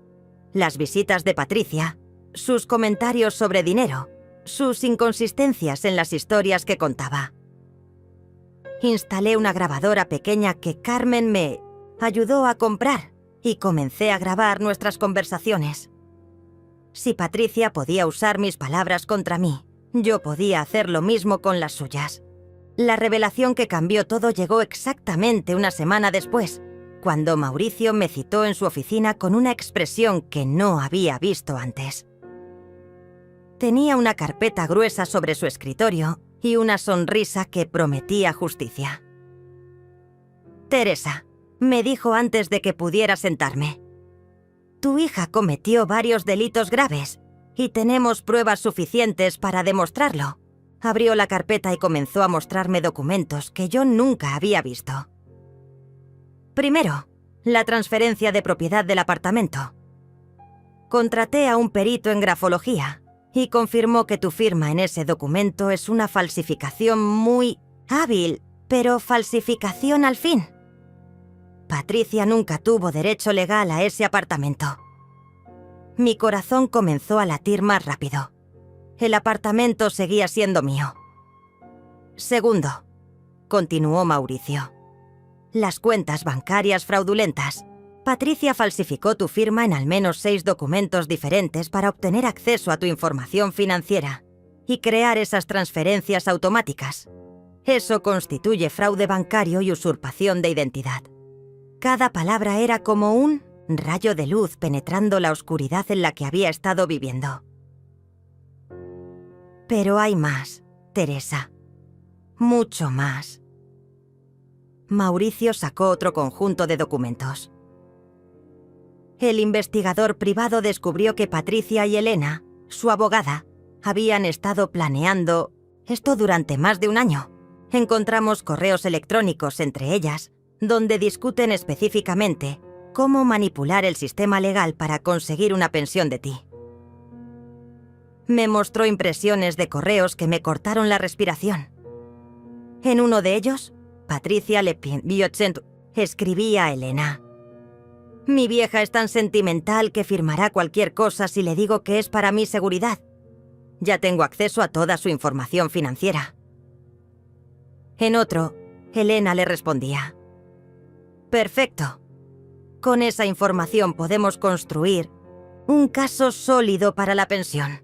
las visitas de Patricia, sus comentarios sobre dinero, sus inconsistencias en las historias que contaba. Instalé una grabadora pequeña que Carmen me ayudó a comprar y comencé a grabar nuestras conversaciones. Si Patricia podía usar mis palabras contra mí, yo podía hacer lo mismo con las suyas. La revelación que cambió todo llegó exactamente una semana después, cuando Mauricio me citó en su oficina con una expresión que no había visto antes. Tenía una carpeta gruesa sobre su escritorio y una sonrisa que prometía justicia. «Teresa», me dijo antes de que pudiera sentarme, «tu hija cometió varios delitos graves y tenemos pruebas suficientes para demostrarlo». Abrió la carpeta y comenzó a mostrarme documentos que yo nunca había visto. Primero, la transferencia de propiedad del apartamento. Contraté a un perito en grafología y confirmó que tu firma en ese documento es una falsificación muy hábil, pero falsificación al fin. Patricia nunca tuvo derecho legal a ese apartamento. Mi corazón comenzó a latir más rápido. El apartamento seguía siendo mío. Segundo, continuó Mauricio, las cuentas bancarias fraudulentas. Patricia falsificó tu firma en al menos 6 documentos diferentes para obtener acceso a tu información financiera y crear esas transferencias automáticas. Eso constituye fraude bancario y usurpación de identidad. Cada palabra era como un rayo de luz penetrando la oscuridad en la que había estado viviendo. Pero hay más, Teresa. Mucho más. Mauricio sacó otro conjunto de documentos. El investigador privado descubrió que Patricia y Elena, su abogada, habían estado planeando esto durante más de un año. Encontramos correos electrónicos entre ellas, donde discuten específicamente cómo manipular el sistema legal para conseguir una pensión de ti. Me mostró impresiones de correos que me cortaron la respiración. En uno de ellos, Patricia le escribía a Elena: «Mi vieja es tan sentimental que firmará cualquier cosa si le digo que es para mi seguridad. Ya tengo acceso a toda su información financiera». En otro, Elena le respondía: «Perfecto. Con esa información podemos construir un caso sólido para la pensión.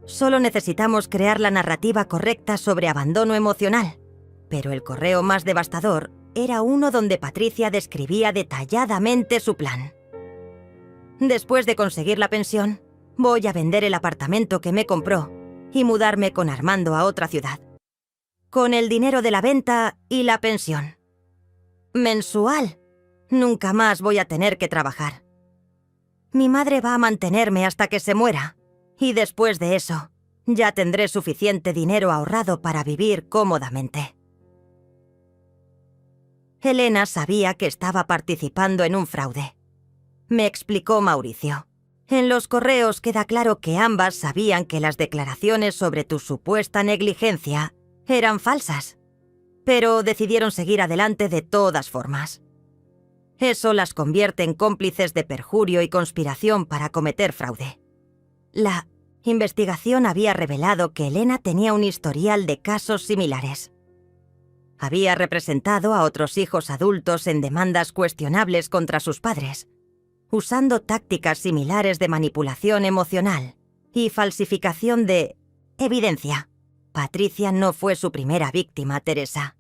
Solo necesitamos crear la narrativa correcta sobre abandono emocional». Pero el correo más devastador era uno donde Patricia describía detalladamente su plan. «Después de conseguir la pensión, voy a vender el apartamento que me compró y mudarme con Armando a otra ciudad. Con el dinero de la venta y la pensión. Mensual. Nunca más voy a tener que trabajar. Mi madre va a mantenerme hasta que se muera. Y después de eso, ya tendré suficiente dinero ahorrado para vivir cómodamente». Elena sabía que estaba participando en un fraude. Me explicó Mauricio. En los correos queda claro que ambas sabían que las declaraciones sobre tu supuesta negligencia eran falsas, pero decidieron seguir adelante de todas formas. Eso las convierte en cómplices de perjurio y conspiración para cometer fraude. La investigación había revelado que Elena tenía un historial de casos similares. Había representado a otros hijos adultos en demandas cuestionables contra sus padres, usando tácticas similares de manipulación emocional y falsificación de evidencia. Patricia no fue su primera víctima, Teresa.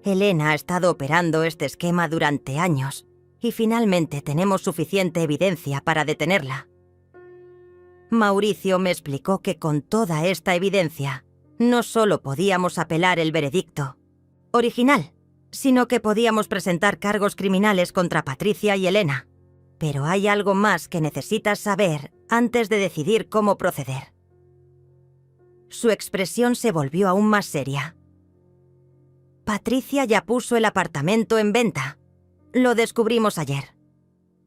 Elena ha estado operando este esquema durante años y finalmente tenemos suficiente evidencia para detenerla. Mauricio me explicó que con toda esta evidencia no solo podíamos apelar el veredicto original, sino que podíamos presentar cargos criminales contra Patricia y Elena. Pero hay algo más que necesitas saber antes de decidir cómo proceder. Su expresión se volvió aún más seria. Patricia ya puso el apartamento en venta. Lo descubrimos ayer.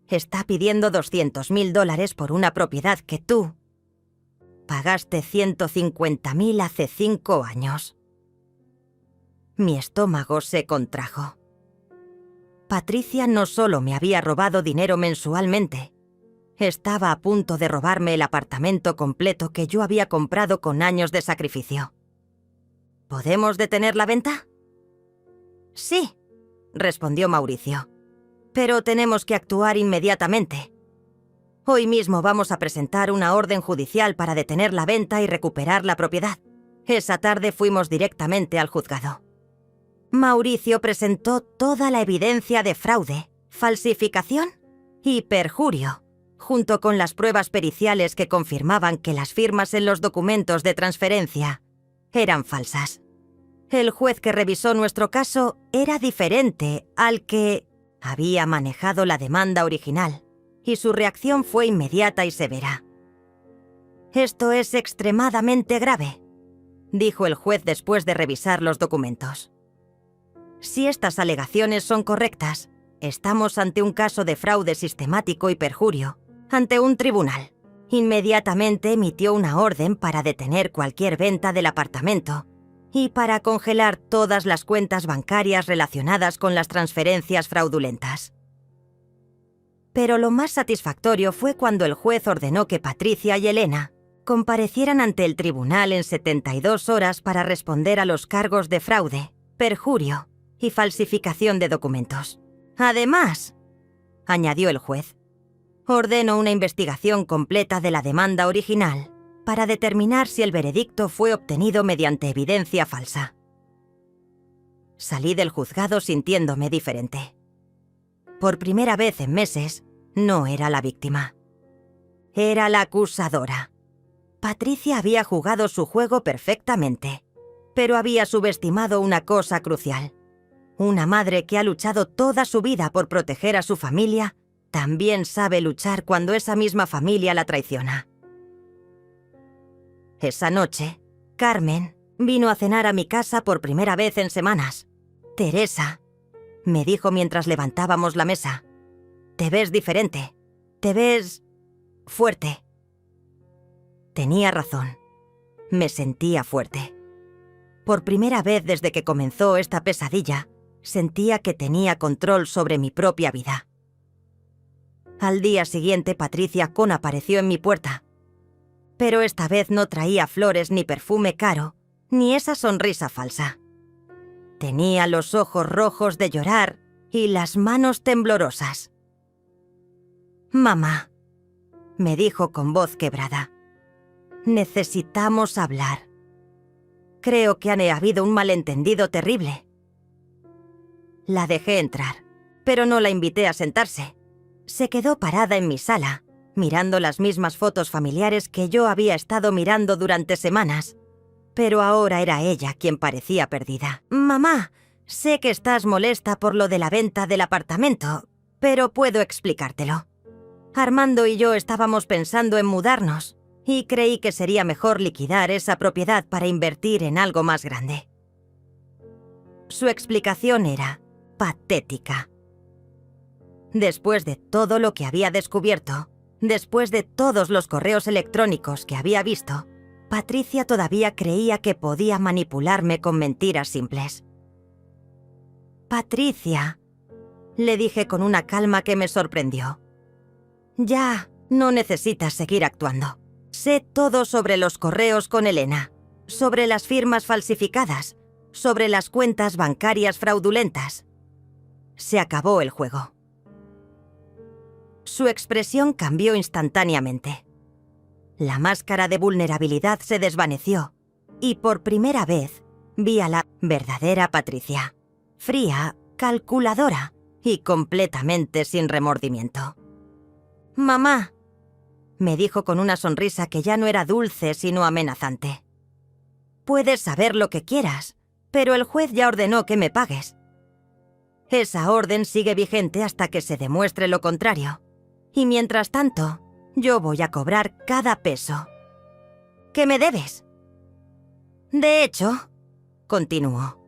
Está pidiendo $200.000 por una propiedad que tú pagaste $150.000 hace 5 años. Mi estómago se contrajo. Patricia no solo me había robado dinero mensualmente, estaba a punto de robarme el apartamento completo que yo había comprado con años de sacrificio. ¿Podemos detener la venta? Sí, respondió Mauricio, pero tenemos que actuar inmediatamente. Hoy mismo vamos a presentar una orden judicial para detener la venta y recuperar la propiedad. Esa tarde fuimos directamente al juzgado. Mauricio presentó toda la evidencia de fraude, falsificación y perjurio, junto con las pruebas periciales que confirmaban que las firmas en los documentos de transferencia eran falsas. El juez que revisó nuestro caso era diferente al que había manejado la demanda original, y su reacción fue inmediata y severa. «Esto es extremadamente grave», dijo el juez después de revisar los documentos. «Si estas alegaciones son correctas, estamos ante un caso de fraude sistemático y perjurio, ante un tribunal. Inmediatamente emitió una orden para detener cualquier venta del apartamento y para congelar todas las cuentas bancarias relacionadas con las transferencias fraudulentas. Pero lo más satisfactorio fue cuando el juez ordenó que Patricia y Elena comparecieran ante el tribunal en 72 horas para responder a los cargos de fraude, perjurio y falsificación de documentos. Además, añadió el juez, ordeno una investigación completa de la demanda original para determinar si el veredicto fue obtenido mediante evidencia falsa. Salí del juzgado sintiéndome diferente. Por primera vez en meses, no era la víctima. Era la acusadora. Patricia había jugado su juego perfectamente, pero había subestimado una cosa crucial. Una madre que ha luchado toda su vida por proteger a su familia, también sabe luchar cuando esa misma familia la traiciona. Esa noche, Carmen vino a cenar a mi casa por primera vez en semanas. «Teresa», me dijo mientras levantábamos la mesa, «te ves diferente, te ves fuerte». Tenía razón. Me sentía fuerte. Por primera vez desde que comenzó esta pesadilla, sentía que tenía control sobre mi propia vida. Al día siguiente, Patricia Con apareció en mi puerta. Pero esta vez no traía flores ni perfume caro, ni esa sonrisa falsa. Tenía los ojos rojos de llorar y las manos temblorosas. «Mamá», me dijo con voz quebrada, «necesitamos hablar. Creo que ha habido un malentendido terrible». La dejé entrar, pero no la invité a sentarse. Se quedó parada en mi sala, mirando las mismas fotos familiares que yo había estado mirando durante semanas. Pero ahora era ella quien parecía perdida. «Mamá, sé que estás molesta por lo de la venta del apartamento, pero puedo explicártelo. Armando y yo estábamos pensando en mudarnos, y creí que sería mejor liquidar esa propiedad para invertir en algo más grande». Su explicación era patética. Después de todo lo que había descubierto, después de todos los correos electrónicos que había visto, Patricia todavía creía que podía manipularme con mentiras simples. «Patricia», le dije con una calma que me sorprendió, «ya no necesitas seguir actuando. Sé todo sobre los correos con Elena, sobre las firmas falsificadas, sobre las cuentas bancarias fraudulentas. Se acabó el juego. Su expresión cambió instantáneamente. La máscara de vulnerabilidad se desvaneció y por primera vez vi a la verdadera Patricia, fría, calculadora y completamente sin remordimiento. «Mamá», me dijo con una sonrisa que ya no era dulce sino amenazante. «Puedes saber lo que quieras, pero el juez ya ordenó que me pagues. Esa orden sigue vigente hasta que se demuestre lo contrario. Y mientras tanto, yo voy a cobrar cada peso. ¿Qué me debes? De hecho», continuó,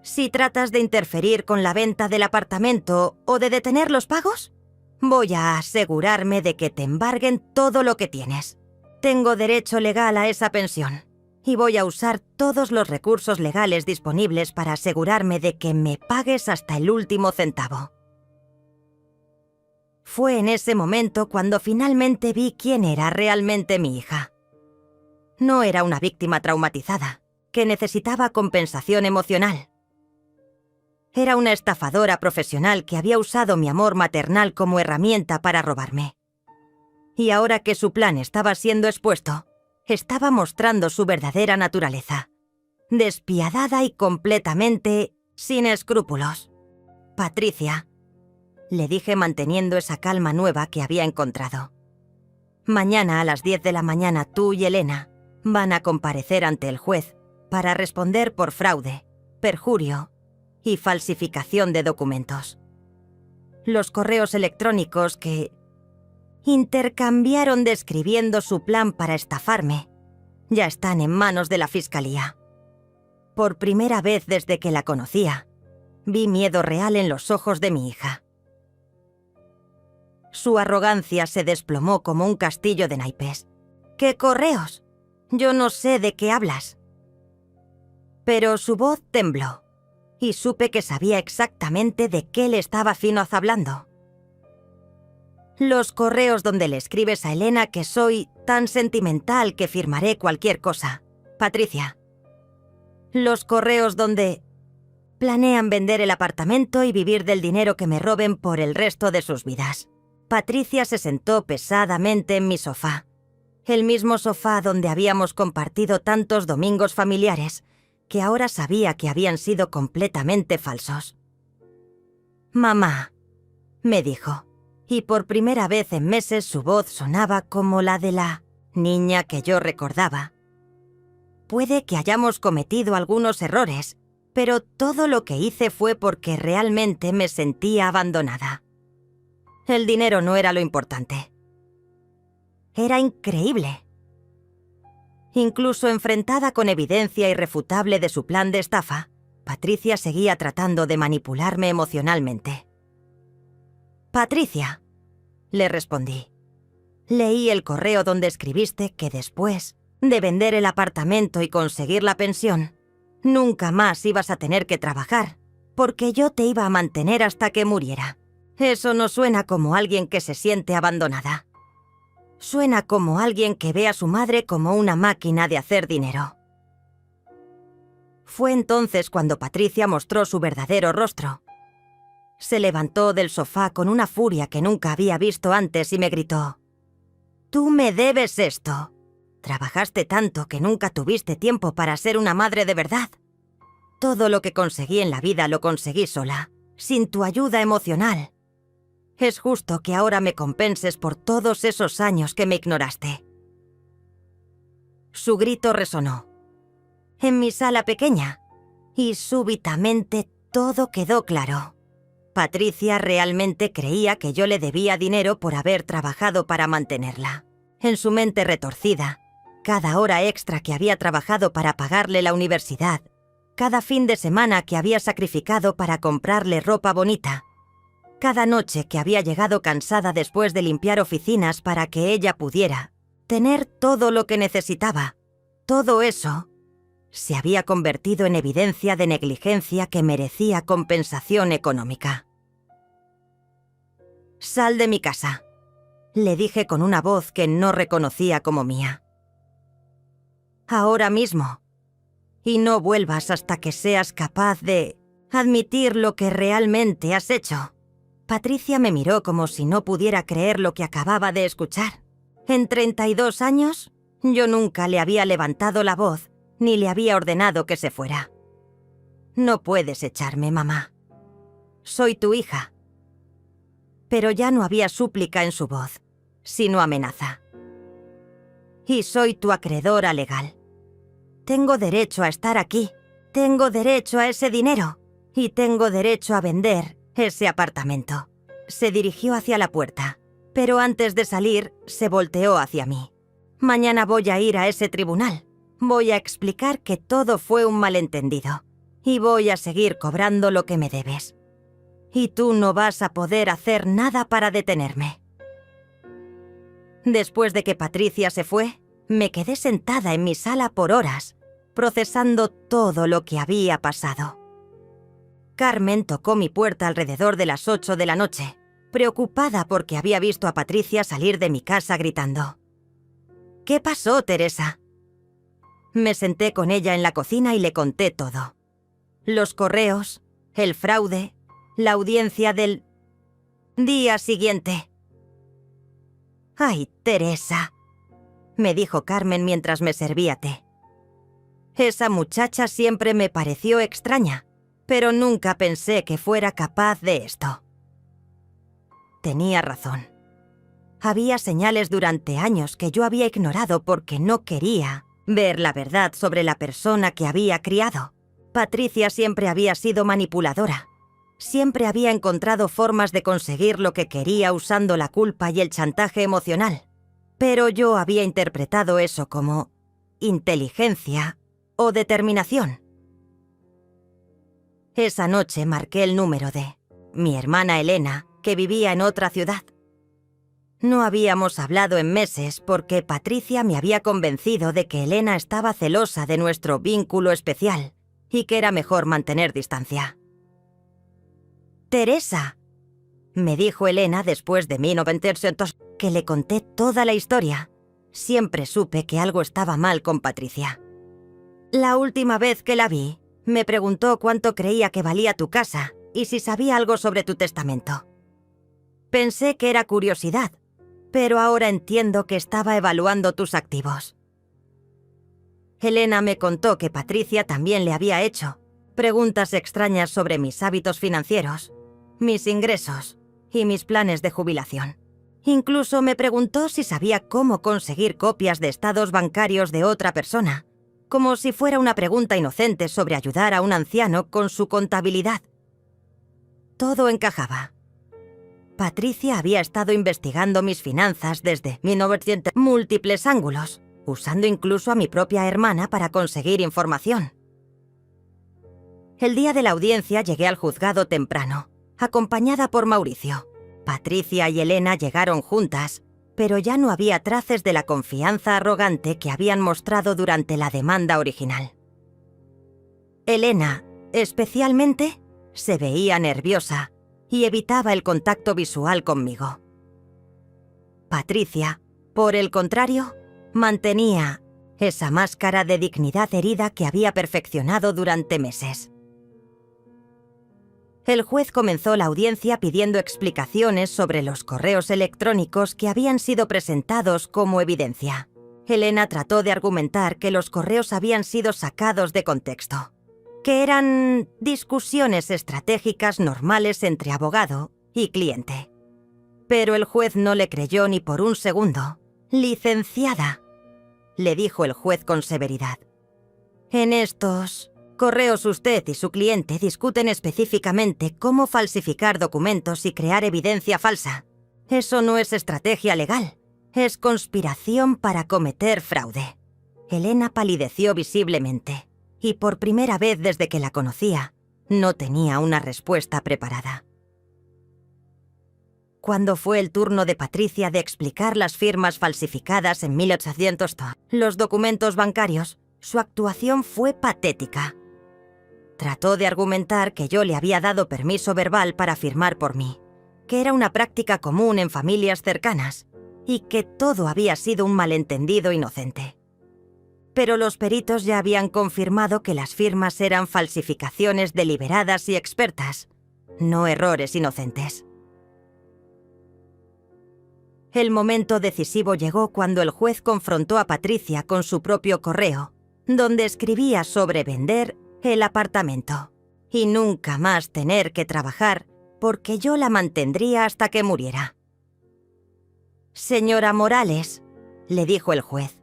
«si tratas de interferir con la venta del apartamento o de detener los pagos, voy a asegurarme de que te embarguen todo lo que tienes. Tengo derecho legal a esa pensión y voy a usar todos los recursos legales disponibles para asegurarme de que me pagues hasta el último centavo». Fue en ese momento cuando finalmente vi quién era realmente mi hija. No era una víctima traumatizada, que necesitaba compensación emocional. Era una estafadora profesional que había usado mi amor maternal como herramienta para robarme. Y ahora que su plan estaba siendo expuesto, estaba mostrando su verdadera naturaleza, despiadada y completamente sin escrúpulos. «Patricia», le dije manteniendo esa calma nueva que había encontrado. «Mañana a las 10 de la mañana tú y Elena van a comparecer ante el juez para responder por fraude, perjurio y falsificación de documentos. Los correos electrónicos que intercambiaron describiendo su plan para estafarme ya están en manos de la fiscalía. Por primera vez desde que la conocía, vi miedo real en los ojos de mi hija. Su arrogancia se desplomó como un castillo de naipes. «¿Qué correos? Yo no sé de qué hablas». Pero su voz tembló y supe que sabía exactamente de qué le estaba Finoz hablando. «Los correos donde le escribes a Elena que soy tan sentimental que firmaré cualquier cosa, Patricia. Los correos donde planean vender el apartamento y vivir del dinero que me roben por el resto de sus vidas». Patricia se sentó pesadamente en mi sofá, el mismo sofá donde habíamos compartido tantos domingos familiares, que ahora sabía que habían sido completamente falsos. «Mamá», me dijo, y por primera vez en meses su voz sonaba como la de la niña que yo recordaba. «Puede que hayamos cometido algunos errores, pero todo lo que hice fue porque realmente me sentía abandonada. El dinero no era lo importante. Era increíble. Incluso enfrentada con evidencia irrefutable de su plan de estafa, Patricia seguía tratando de manipularme emocionalmente. «Patricia», le respondí, «leí el correo donde escribiste que después de vender el apartamento y conseguir la pensión, nunca más ibas a tener que trabajar, porque yo te iba a mantener hasta que muriera. Eso no suena como alguien que se siente abandonada. Suena como alguien que ve a su madre como una máquina de hacer dinero». Fue entonces cuando Patricia mostró su verdadero rostro. Se levantó del sofá con una furia que nunca había visto antes y me gritó: «Tú me debes esto. Trabajaste tanto que nunca tuviste tiempo para ser una madre de verdad. Todo lo que conseguí en la vida lo conseguí sola, sin tu ayuda emocional. Es justo que ahora me compenses por todos esos años que me ignoraste». Su grito resonó en mi sala pequeña y súbitamente todo quedó claro. Patricia realmente creía que yo le debía dinero por haber trabajado para mantenerla. En su mente retorcida, cada hora extra que había trabajado para pagarle la universidad, cada fin de semana que había sacrificado para comprarle ropa bonita, cada noche que había llegado cansada después de limpiar oficinas para que ella pudiera tener todo lo que necesitaba, todo eso se había convertido en evidencia de negligencia que merecía compensación económica. «Sal de mi casa», le dije con una voz que no reconocía como mía. «Ahora mismo». y no vuelvas hasta que seas capaz de admitir lo que realmente has hecho». Patricia me miró como si no pudiera creer lo que acababa de escuchar. En 32 años, yo nunca le había levantado la voz ni le había ordenado que se fuera. «No puedes echarme, mamá. Soy tu hija». Pero ya no había súplica en su voz, sino amenaza. «Y soy tu acreedora legal. Tengo derecho a estar aquí, tengo derecho a ese dinero y tengo derecho a vender ese apartamento». Se dirigió hacia la puerta, pero antes de salir se volteó hacia mí. «Mañana voy a ir a ese tribunal. Voy a explicar que todo fue un malentendido y voy a seguir cobrando lo que me debes. Y tú no vas a poder hacer nada para detenerme». Después de que Patricia se fue, me quedé sentada en mi sala por horas, procesando todo lo que había pasado. Carmen tocó mi puerta alrededor de las 8 de la noche, preocupada porque había visto a Patricia salir de mi casa gritando. «¿Qué pasó, Teresa?». Me senté con ella en la cocina y le conté todo. Los correos, el fraude, la audiencia del día siguiente. «Ay, Teresa», me dijo Carmen mientras me servía té. «Esa muchacha siempre me pareció extraña, pero nunca pensé que fuera capaz de esto». Tenía razón. Había señales durante años que yo había ignorado porque no quería ver la verdad sobre la persona que había criado. Patricia siempre había sido manipuladora. Siempre había encontrado formas de conseguir lo que quería usando la culpa y el chantaje emocional. Pero yo había interpretado eso como inteligencia o determinación. Esa noche marqué el número de mi hermana Elena, que vivía en otra ciudad. No habíamos hablado en meses porque Patricia me había convencido de que Elena estaba celosa de nuestro vínculo especial y que era mejor mantener distancia. «Teresa», me dijo Elena después de 1900, que le conté toda la historia. Siempre supe que algo estaba mal con Patricia. «La última vez que la vi, me preguntó cuánto creía que valía tu casa y si sabía algo sobre tu testamento. Pensé que era curiosidad, pero ahora entiendo que estaba evaluando tus activos». Elena me contó que Patricia también le había hecho preguntas extrañas sobre mis hábitos financieros, mis ingresos y mis planes de jubilación. Incluso me preguntó si sabía cómo conseguir copias de estados bancarios de otra persona, como si fuera una pregunta inocente sobre ayudar a un anciano con su contabilidad. Todo encajaba. Patricia había estado investigando mis finanzas desde 1900 múltiples ángulos, usando incluso a mi propia hermana para conseguir información. El día de la audiencia llegué al juzgado temprano, acompañada por Mauricio. Patricia y Elena llegaron juntas, pero ya no había traces de la confianza arrogante que habían mostrado durante la demanda original. Elena, especialmente, se veía nerviosa y evitaba el contacto visual conmigo. Patricia, por el contrario, mantenía esa máscara de dignidad herida que había perfeccionado durante meses. El juez comenzó la audiencia pidiendo explicaciones sobre los correos electrónicos que habían sido presentados como evidencia. Elena trató de argumentar que los correos habían sido sacados de contexto, que eran discusiones estratégicas normales entre abogado y cliente. Pero el juez no le creyó ni por un segundo. «Licenciada», le dijo el juez con severidad, «en estos correos usted y su cliente discuten específicamente cómo falsificar documentos y crear evidencia falsa. Eso no es estrategia legal, es conspiración para cometer fraude». Elena palideció visiblemente, y por primera vez desde que la conocía, no tenía una respuesta preparada. Cuando fue el turno de Patricia de explicar las firmas falsificadas en 1800, los documentos bancarios, su actuación fue patética. Trató de argumentar que yo le había dado permiso verbal para firmar por mí, que era una práctica común en familias cercanas y que todo había sido un malentendido inocente. pero los peritos ya habían confirmado que las firmas eran falsificaciones deliberadas y expertas, no errores inocentes. El momento decisivo llegó cuando el juez confrontó a Patricia con su propio correo, donde escribía sobre vender el apartamento y nunca más tener que trabajar porque yo la mantendría hasta que muriera. «Señora Morales», le dijo el juez,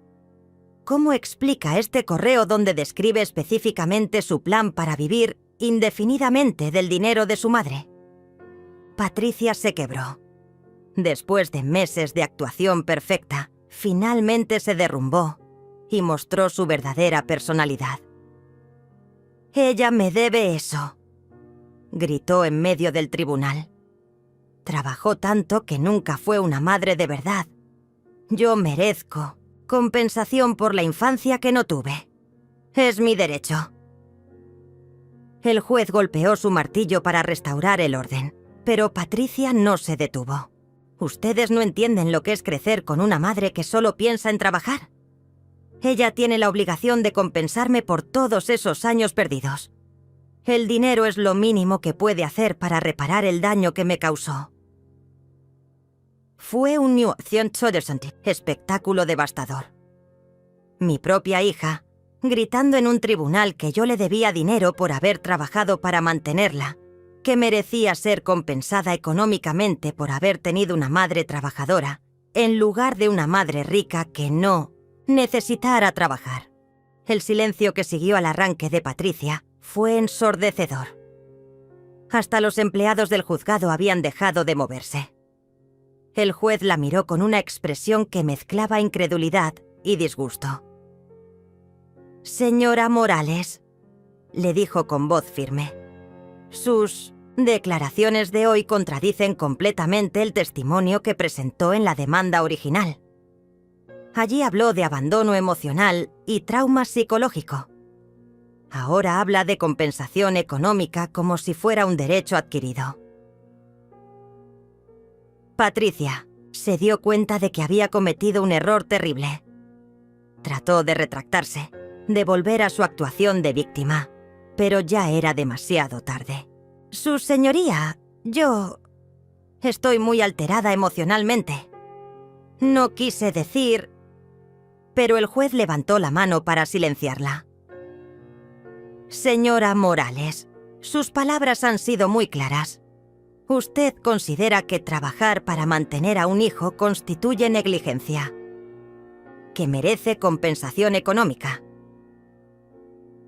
«¿cómo explica este correo donde describe específicamente su plan para vivir indefinidamente del dinero de su madre?» Patricia se quebró. Después de meses de actuación perfecta, finalmente se derrumbó y mostró su verdadera personalidad. «Ella me debe eso», gritó en medio del tribunal. «Trabajó tanto que nunca fue una madre de verdad. Yo merezco compensación por la infancia que no tuve. Es mi derecho». El juez golpeó su martillo para restaurar el orden, pero Patricia no se detuvo. Ustedes no entienden lo que es crecer con una madre que solo piensa en trabajar. Ella tiene la obligación de compensarme por todos esos años perdidos. El dinero es lo mínimo que puede hacer para reparar el daño que me causó. Fue un espectáculo devastador. Mi propia hija, gritando en un tribunal que yo le debía dinero por haber trabajado para mantenerla, que merecía ser compensada económicamente por haber tenido una madre trabajadora, en lugar de una madre rica que no necesitara trabajar. El silencio que siguió al arranque de Patricia fue ensordecedor. Hasta los empleados del juzgado habían dejado de moverse. El juez la miró con una expresión que mezclaba incredulidad y disgusto. «Señora Morales», le dijo con voz firme, «sus declaraciones de hoy contradicen completamente el testimonio que presentó en la demanda original. Allí habló de abandono emocional y trauma psicológico. Ahora habla de compensación económica como si fuera un derecho adquirido». Patricia se dio cuenta de que había cometido un error terrible. Trató de retractarse, de volver a su actuación de víctima, pero ya era demasiado tarde. «Su señoría, yo estoy muy alterada emocionalmente. No quise decir...» Pero el juez levantó la mano para silenciarla. «Señora Morales, sus palabras han sido muy claras. Usted considera que trabajar para mantener a un hijo constituye negligencia, que merece compensación económica».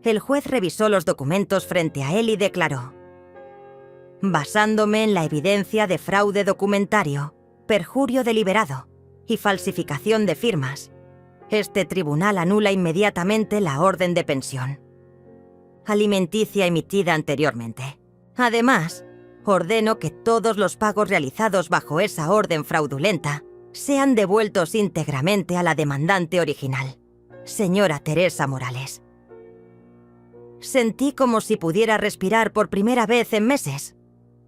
El juez revisó los documentos frente a él y declaró: «Basándome en la evidencia de fraude documentario, perjurio deliberado y falsificación de firmas, este tribunal anula inmediatamente la orden de pensión alimenticia emitida anteriormente. Además, ordeno que todos los pagos realizados bajo esa orden fraudulenta sean devueltos íntegramente a la demandante original, señora Teresa Morales». Sentí como si pudiera respirar por primera vez en meses,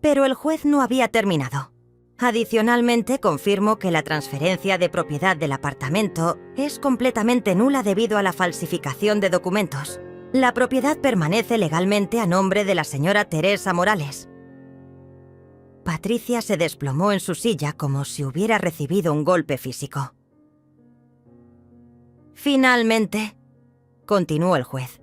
pero el juez no había terminado. Adicionalmente, confirmo que la transferencia de propiedad del apartamento es completamente nula debido a la falsificación de documentos. La propiedad permanece legalmente a nombre de la señora Teresa Morales. Patricia se desplomó en su silla como si hubiera recibido un golpe físico. «Finalmente», continuó el juez,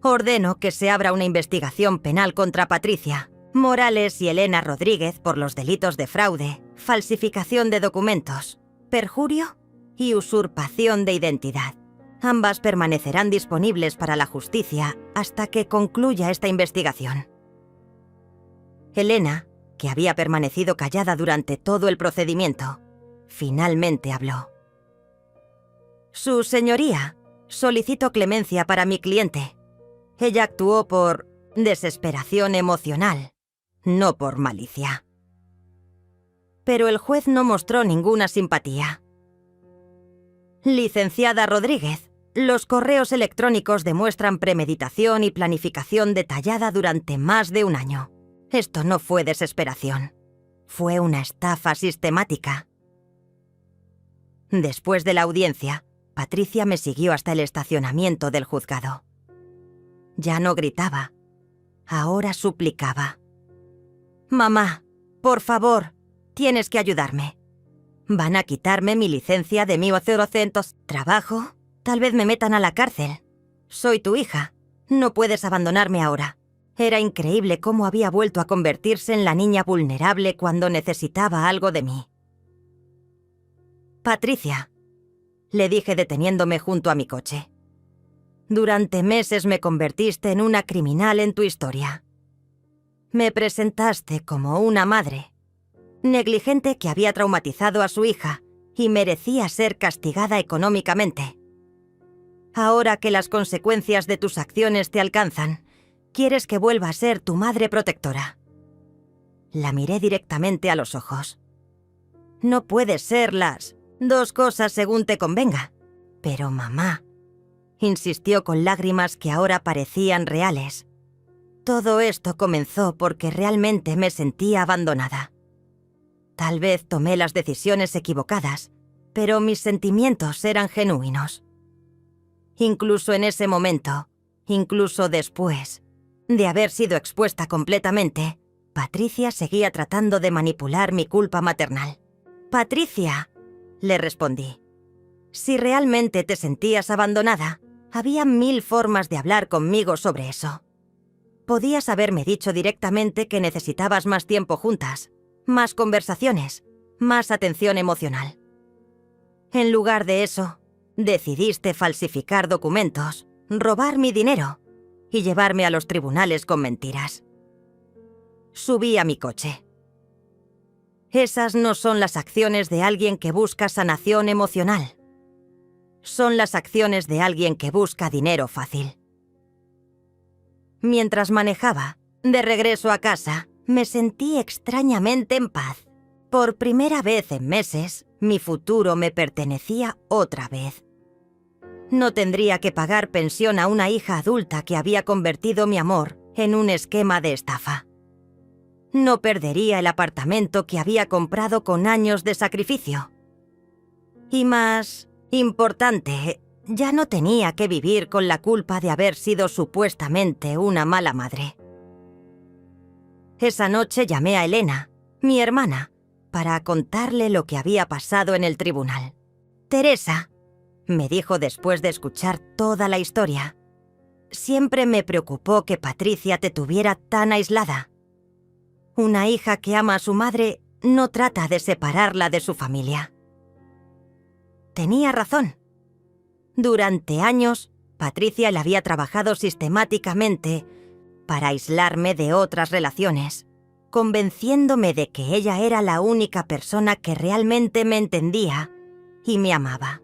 «ordeno que se abra una investigación penal contra Patricia Morales y Elena Rodríguez por los delitos de fraude, falsificación de documentos, perjurio y usurpación de identidad. Ambas permanecerán disponibles para la justicia hasta que concluya esta investigación». Elena, que había permanecido callada durante todo el procedimiento, finalmente habló. «Su señoría, solicito clemencia para mi cliente. Ella actuó por desesperación emocional, no por malicia». Pero el juez no mostró ninguna simpatía. «Licenciada Rodríguez, los correos electrónicos demuestran premeditación y planificación detallada durante más de un año. Esto no fue desesperación. Fue una estafa sistemática». Después de la audiencia, Patricia me siguió hasta el estacionamiento del juzgado. Ya no gritaba. Ahora suplicaba. «Mamá, por favor, tienes que ayudarme. Van a quitarme mi licencia de 1800. Trabajo, tal vez me metan a la cárcel. Soy tu hija. No puedes abandonarme ahora». Era increíble cómo había vuelto a convertirse en la niña vulnerable cuando necesitaba algo de mí. «Patricia», le dije deteniéndome junto a mi coche. «Durante meses me convertiste en una criminal en tu historia. Me presentaste como una madre negligente que había traumatizado a su hija y merecía ser castigada económicamente. Ahora que las consecuencias de tus acciones te alcanzan, quieres que vuelva a ser tu madre protectora». La miré directamente a los ojos. «No puedes ser las dos cosas según te convenga». «Pero mamá», insistió con lágrimas que ahora parecían reales. «Todo esto comenzó porque realmente me sentía abandonada. Tal vez tomé las decisiones equivocadas, pero mis sentimientos eran genuinos. Incluso en ese momento, incluso después de haber sido expuesta completamente, Patricia seguía tratando de manipular mi culpa maternal». «Patricia», le respondí, «si realmente te sentías abandonada, había 1000 formas de hablar conmigo sobre eso. Podías haberme dicho directamente que necesitabas más tiempo juntas, más conversaciones, más atención emocional. En lugar de eso, decidiste falsificar documentos, robar mi dinero y llevarme a los tribunales con mentiras». Subí a mi coche. «Esas no son las acciones de alguien que busca sanación emocional. Son las acciones de alguien que busca dinero fácil». Mientras manejaba, de regreso a casa, me sentí extrañamente en paz. Por primera vez en meses, mi futuro me pertenecía otra vez. No tendría que pagar pensión a una hija adulta que había convertido mi amor en un esquema de estafa. No perdería el apartamento que había comprado con años de sacrificio. Y más importante, ya no tenía que vivir con la culpa de haber sido supuestamente una mala madre. Esa noche llamé a Elena, mi hermana, para contarle lo que había pasado en el tribunal. «Teresa», me dijo después de escuchar toda la historia, «siempre me preocupó que Patricia te tuviera tan aislada. Una hija que ama a su madre no trata de separarla de su familia». Tenía razón. Durante años, Patricia le había trabajado sistemáticamente para aislarme de otras relaciones, convenciéndome de que ella era la única persona que realmente me entendía y me amaba.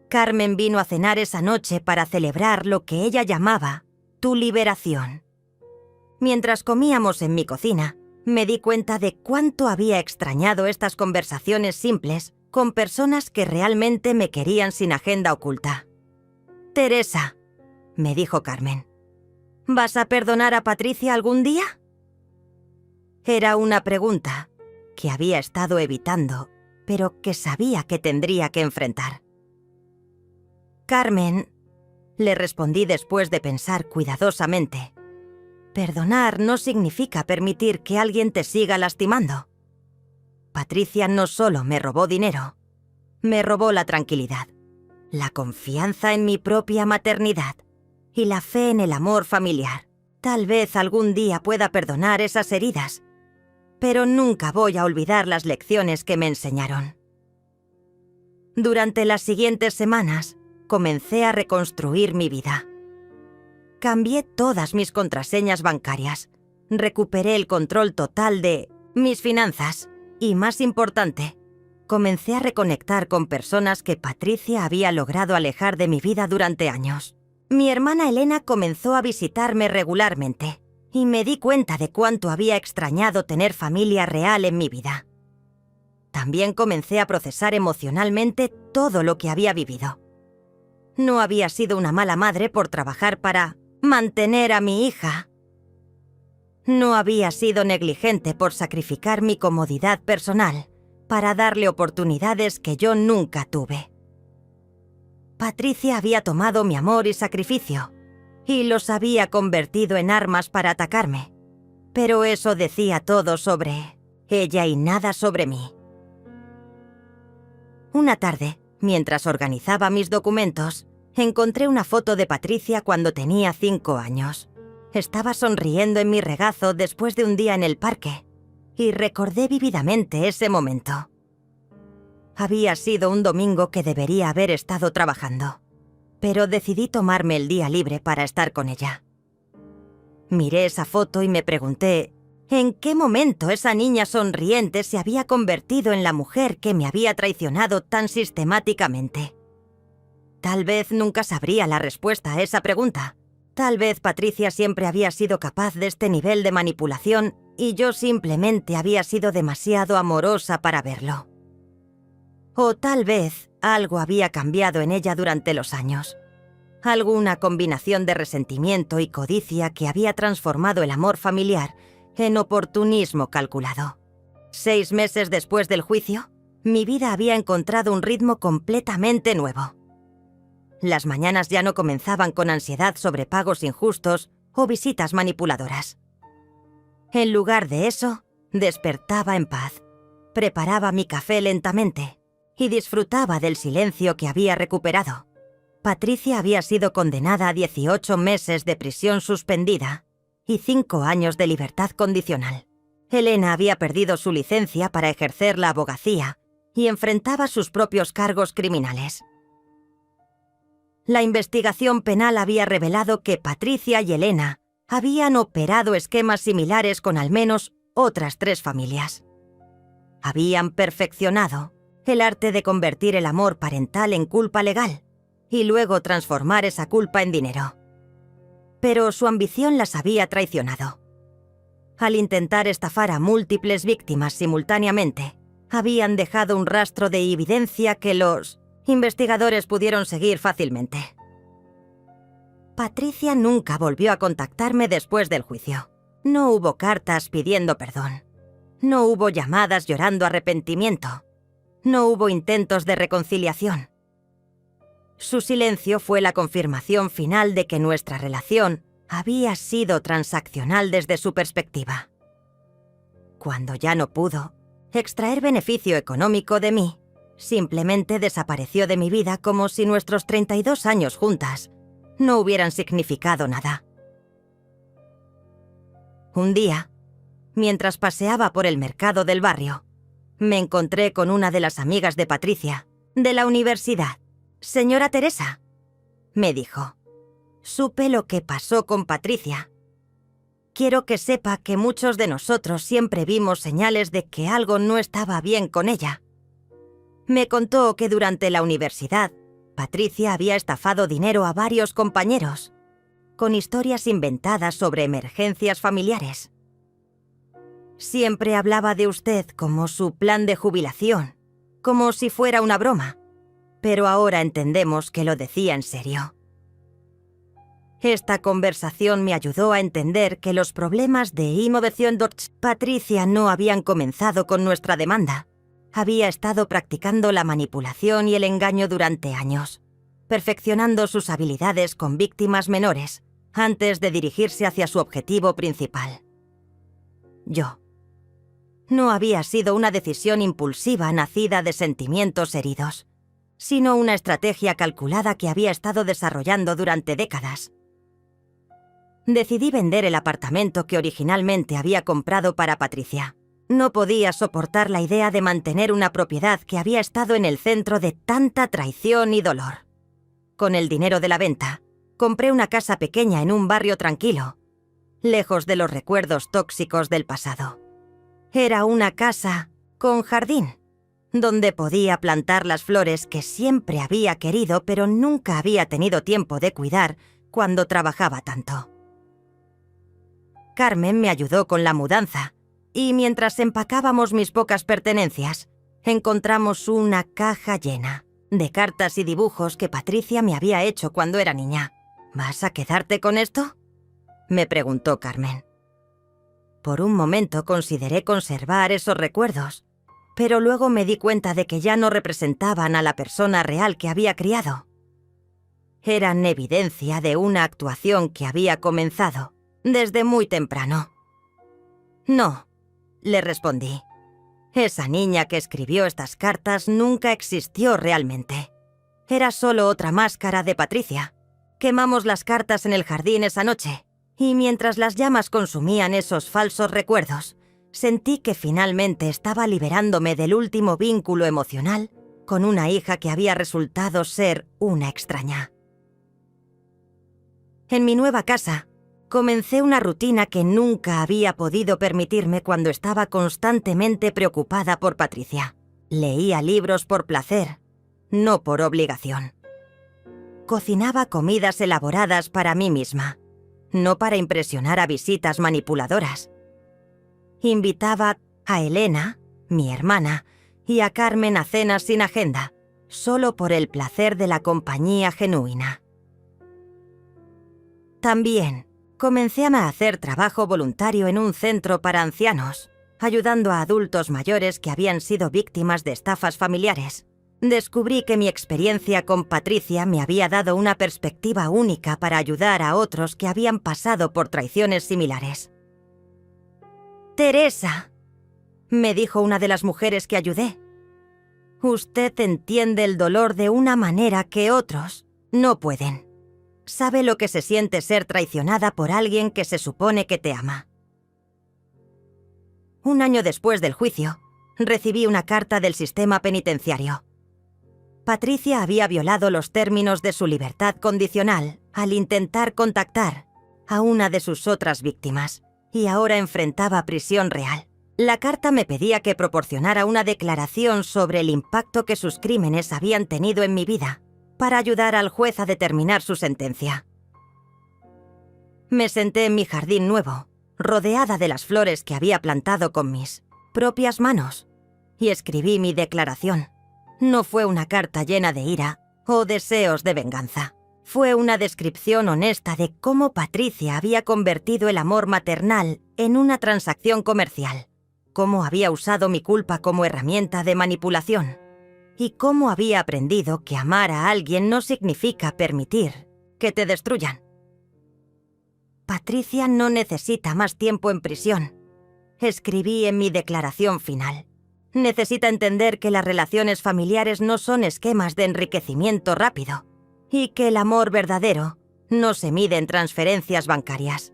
Carmen vino a cenar esa noche para celebrar lo que ella llamaba tu liberación. Mientras comíamos en mi cocina, me di cuenta de cuánto había extrañado estas conversaciones simples con personas que realmente me querían sin agenda oculta. «Teresa», me dijo Carmen, «¿vas a perdonar a Patricia algún día?». Era una pregunta que había estado evitando, pero que sabía que tendría que enfrentar. «Carmen», le respondí después de pensar cuidadosamente, «perdonar no significa permitir que alguien te siga lastimando. Patricia no solo me robó dinero, me robó la tranquilidad, la confianza en mi propia maternidad y la fe en el amor familiar. Tal vez algún día pueda perdonar esas heridas, pero nunca voy a olvidar las lecciones que me enseñaron». Durante las siguientes semanas, comencé a reconstruir mi vida. Cambié todas mis contraseñas bancarias, recuperé el control total de mis finanzas y, más importante, comencé a reconectar con personas que Patricia había logrado alejar de mi vida durante años. Mi hermana Elena comenzó a visitarme regularmente y me di cuenta de cuánto había extrañado tener familia real en mi vida. También comencé a procesar emocionalmente todo lo que había vivido. No había sido una mala madre por trabajar para mantener a mi hija. No había sido negligente por sacrificar mi comodidad personal para darle oportunidades que yo nunca tuve. Patricia había tomado mi amor y sacrificio, y los había convertido en armas para atacarme. Pero eso decía todo sobre ella y nada sobre mí. Una tarde, mientras organizaba mis documentos, encontré una foto de Patricia cuando tenía 5 años. Estaba sonriendo en mi regazo después de un día en el parque, y recordé vívidamente ese momento. Había sido un domingo que debería haber estado trabajando, pero decidí tomarme el día libre para estar con ella. Miré esa foto y me pregunté ¿en qué momento esa niña sonriente se había convertido en la mujer que me había traicionado tan sistemáticamente? Tal vez nunca sabría la respuesta a esa pregunta. Tal vez Patricia siempre había sido capaz de este nivel de manipulación y yo simplemente había sido demasiado amorosa para verlo. O tal vez algo había cambiado en ella durante los años. Alguna combinación de resentimiento y codicia que había transformado el amor familiar en oportunismo calculado. 6 meses después del juicio, mi vida había encontrado un ritmo completamente nuevo. Las mañanas ya no comenzaban con ansiedad sobre pagos injustos o visitas manipuladoras. En lugar de eso, despertaba en paz, preparaba mi café lentamente y disfrutaba del silencio que había recuperado. Patricia había sido condenada a 18 meses de prisión suspendida y 5 años de libertad condicional. Elena había perdido su licencia para ejercer la abogacía y enfrentaba sus propios cargos criminales. La investigación penal había revelado que Patricia y Elena habían operado esquemas similares con al menos otras 3 familias. Habían perfeccionado el arte de convertir el amor parental en culpa legal y luego transformar esa culpa en dinero. Pero su ambición las había traicionado. Al intentar estafar a múltiples víctimas simultáneamente, habían dejado un rastro de evidencia que los investigadores pudieron seguir fácilmente. Patricia nunca volvió a contactarme después del juicio. No hubo cartas pidiendo perdón. No hubo llamadas llorando arrepentimiento. No hubo intentos de reconciliación. Su silencio fue la confirmación final de que nuestra relación había sido transaccional desde su perspectiva. Cuando ya no pudo extraer beneficio económico de mí, simplemente desapareció de mi vida como si nuestros 32 años juntas no hubieran significado nada. Un día, mientras paseaba por el mercado del barrio, me encontré con una de las amigas de Patricia, de la universidad. «Señora Teresa», me dijo, «supe lo que pasó con Patricia. Quiero que sepa que muchos de nosotros siempre vimos señales de que algo no estaba bien con ella». Me contó que durante la universidad, Patricia había estafado dinero a varios compañeros, con historias inventadas sobre emergencias familiares. Siempre hablaba de usted como su plan de jubilación, como si fuera una broma, pero ahora entendemos que lo decía en serio. Esta conversación me ayudó a entender que los problemas de inmobiliación Patricia no habían comenzado con nuestra demanda. Había estado practicando la manipulación y el engaño durante años, perfeccionando sus habilidades con víctimas menores antes de dirigirse hacia su objetivo principal. Yo. No había sido una decisión impulsiva nacida de sentimientos heridos, sino una estrategia calculada que había estado desarrollando durante décadas. Decidí vender el apartamento que originalmente había comprado para Patricia. No podía soportar la idea de mantener una propiedad que había estado en el centro de tanta traición y dolor. Con el dinero de la venta, compré una casa pequeña en un barrio tranquilo, lejos de los recuerdos tóxicos del pasado. Era una casa con jardín, donde podía plantar las flores que siempre había querido pero nunca había tenido tiempo de cuidar cuando trabajaba tanto. Carmen me ayudó con la mudanza y mientras empacábamos mis pocas pertenencias, encontramos una caja llena de cartas y dibujos que Patricia me había hecho cuando era niña. ¿Vas a quedarte con esto?, me preguntó Carmen. Por un momento consideré conservar esos recuerdos, pero luego me di cuenta de que ya no representaban a la persona real que había criado. eran evidencia de una actuación que había comenzado desde muy temprano. No, le respondí. Esa niña que escribió estas cartas nunca existió realmente. Era solo otra máscara de Patricia. Quemamos las cartas en el jardín esa noche, y mientras las llamas consumían esos falsos recuerdos, sentí que finalmente estaba liberándome del último vínculo emocional con una hija que había resultado ser una extraña. En mi nueva casa, comencé una rutina que nunca había podido permitirme cuando estaba constantemente preocupada por Patricia. Leía libros por placer, no por obligación. Cocinaba comidas elaboradas para mí misma, no para impresionar a visitas manipuladoras. Invitaba a Elena, mi hermana, y a Carmen a cenas sin agenda, solo por el placer de la compañía genuina. También comencé a hacer trabajo voluntario en un centro para ancianos, ayudando a adultos mayores que habían sido víctimas de estafas familiares. Descubrí que mi experiencia con Patricia me había dado una perspectiva única para ayudar a otros que habían pasado por traiciones similares. «Teresa», me dijo una de las mujeres que ayudé, «usted entiende el dolor de una manera que otros no pueden. Sabe lo que se siente ser traicionada por alguien que se supone que te ama». Un año después del juicio, recibí una carta del sistema penitenciario. Patricia había violado los términos de su libertad condicional al intentar contactar a una de sus otras víctimas y ahora enfrentaba prisión real. La carta me pedía que proporcionara una declaración sobre el impacto que sus crímenes habían tenido en mi vida para ayudar al juez a determinar su sentencia. Me senté en mi jardín nuevo, rodeada de las flores que había plantado con mis propias manos, y escribí mi declaración. No fue una carta llena de ira o deseos de venganza. Fue una descripción honesta de cómo Patricia había convertido el amor maternal en una transacción comercial, cómo había usado mi culpa como herramienta de manipulación y cómo había aprendido que amar a alguien no significa permitir que te destruyan. Patricia no necesita más tiempo en prisión, escribí en mi declaración final. Necesita entender que las relaciones familiares no son esquemas de enriquecimiento rápido y que el amor verdadero no se mide en transferencias bancarias.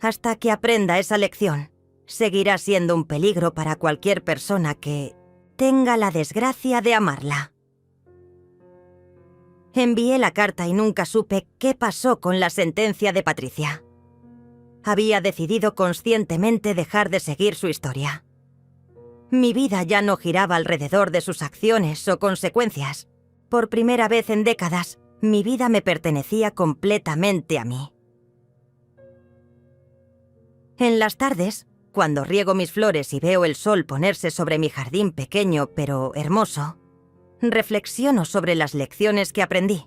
Hasta que aprenda esa lección, seguirá siendo un peligro para cualquier persona que tenga la desgracia de amarla. Envié la carta y nunca supe qué pasó con la sentencia de Patricia. Había decidido conscientemente dejar de seguir su historia. Mi vida ya no giraba alrededor de sus acciones o consecuencias. Por primera vez en décadas, mi vida me pertenecía completamente a mí. En las tardes, cuando riego mis flores y veo el sol ponerse sobre mi jardín pequeño pero hermoso, reflexiono sobre las lecciones que aprendí.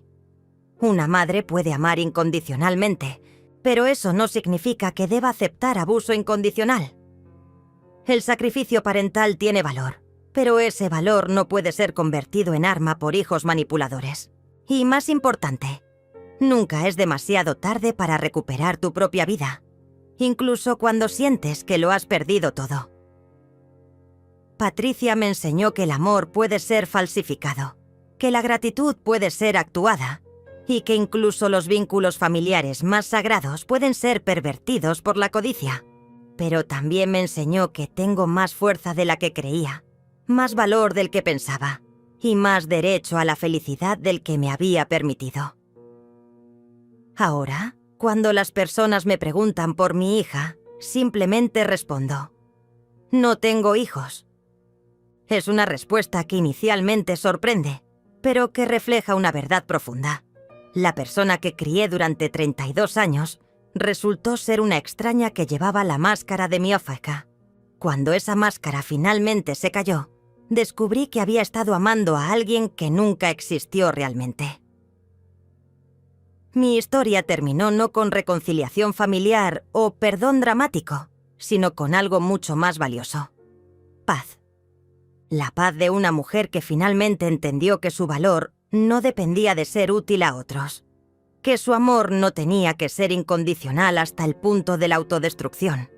Una madre puede amar incondicionalmente, pero eso no significa que deba aceptar abuso incondicional. El sacrificio parental tiene valor, pero ese valor no puede ser convertido en arma por hijos manipuladores. Y más importante, nunca es demasiado tarde para recuperar tu propia vida, incluso cuando sientes que lo has perdido todo. Patricia me enseñó que el amor puede ser falsificado, que la gratitud puede ser actuada y que incluso los vínculos familiares más sagrados pueden ser pervertidos por la codicia. Pero también me enseñó que tengo más fuerza de la que creía, más valor del que pensaba y más derecho a la felicidad del que me había permitido. Ahora, cuando las personas me preguntan por mi hija, simplemente respondo: no tengo hijos. Es una respuesta que inicialmente sorprende, pero que refleja una verdad profunda. La persona que crié durante 32 años resultó ser una extraña que llevaba la máscara de mi África. Cuando esa máscara finalmente se cayó, descubrí que había estado amando a alguien que nunca existió realmente. Mi historia terminó no con reconciliación familiar o perdón dramático, sino con algo mucho más valioso: paz. La paz de una mujer que finalmente entendió que su valor no dependía de ser útil a otros, que su amor no tenía que ser incondicional hasta el punto de la autodestrucción,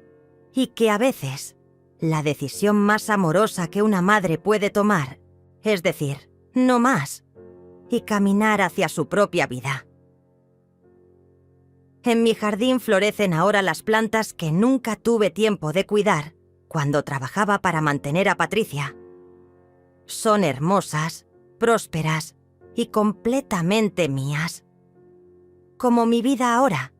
y que a veces la decisión más amorosa que una madre puede tomar es decir, no más, y caminar hacia su propia vida. En mi jardín florecen ahora las plantas que nunca tuve tiempo de cuidar cuando trabajaba para mantener a Patricia. Son hermosas, prósperas y completamente mías. Como mi vida ahora,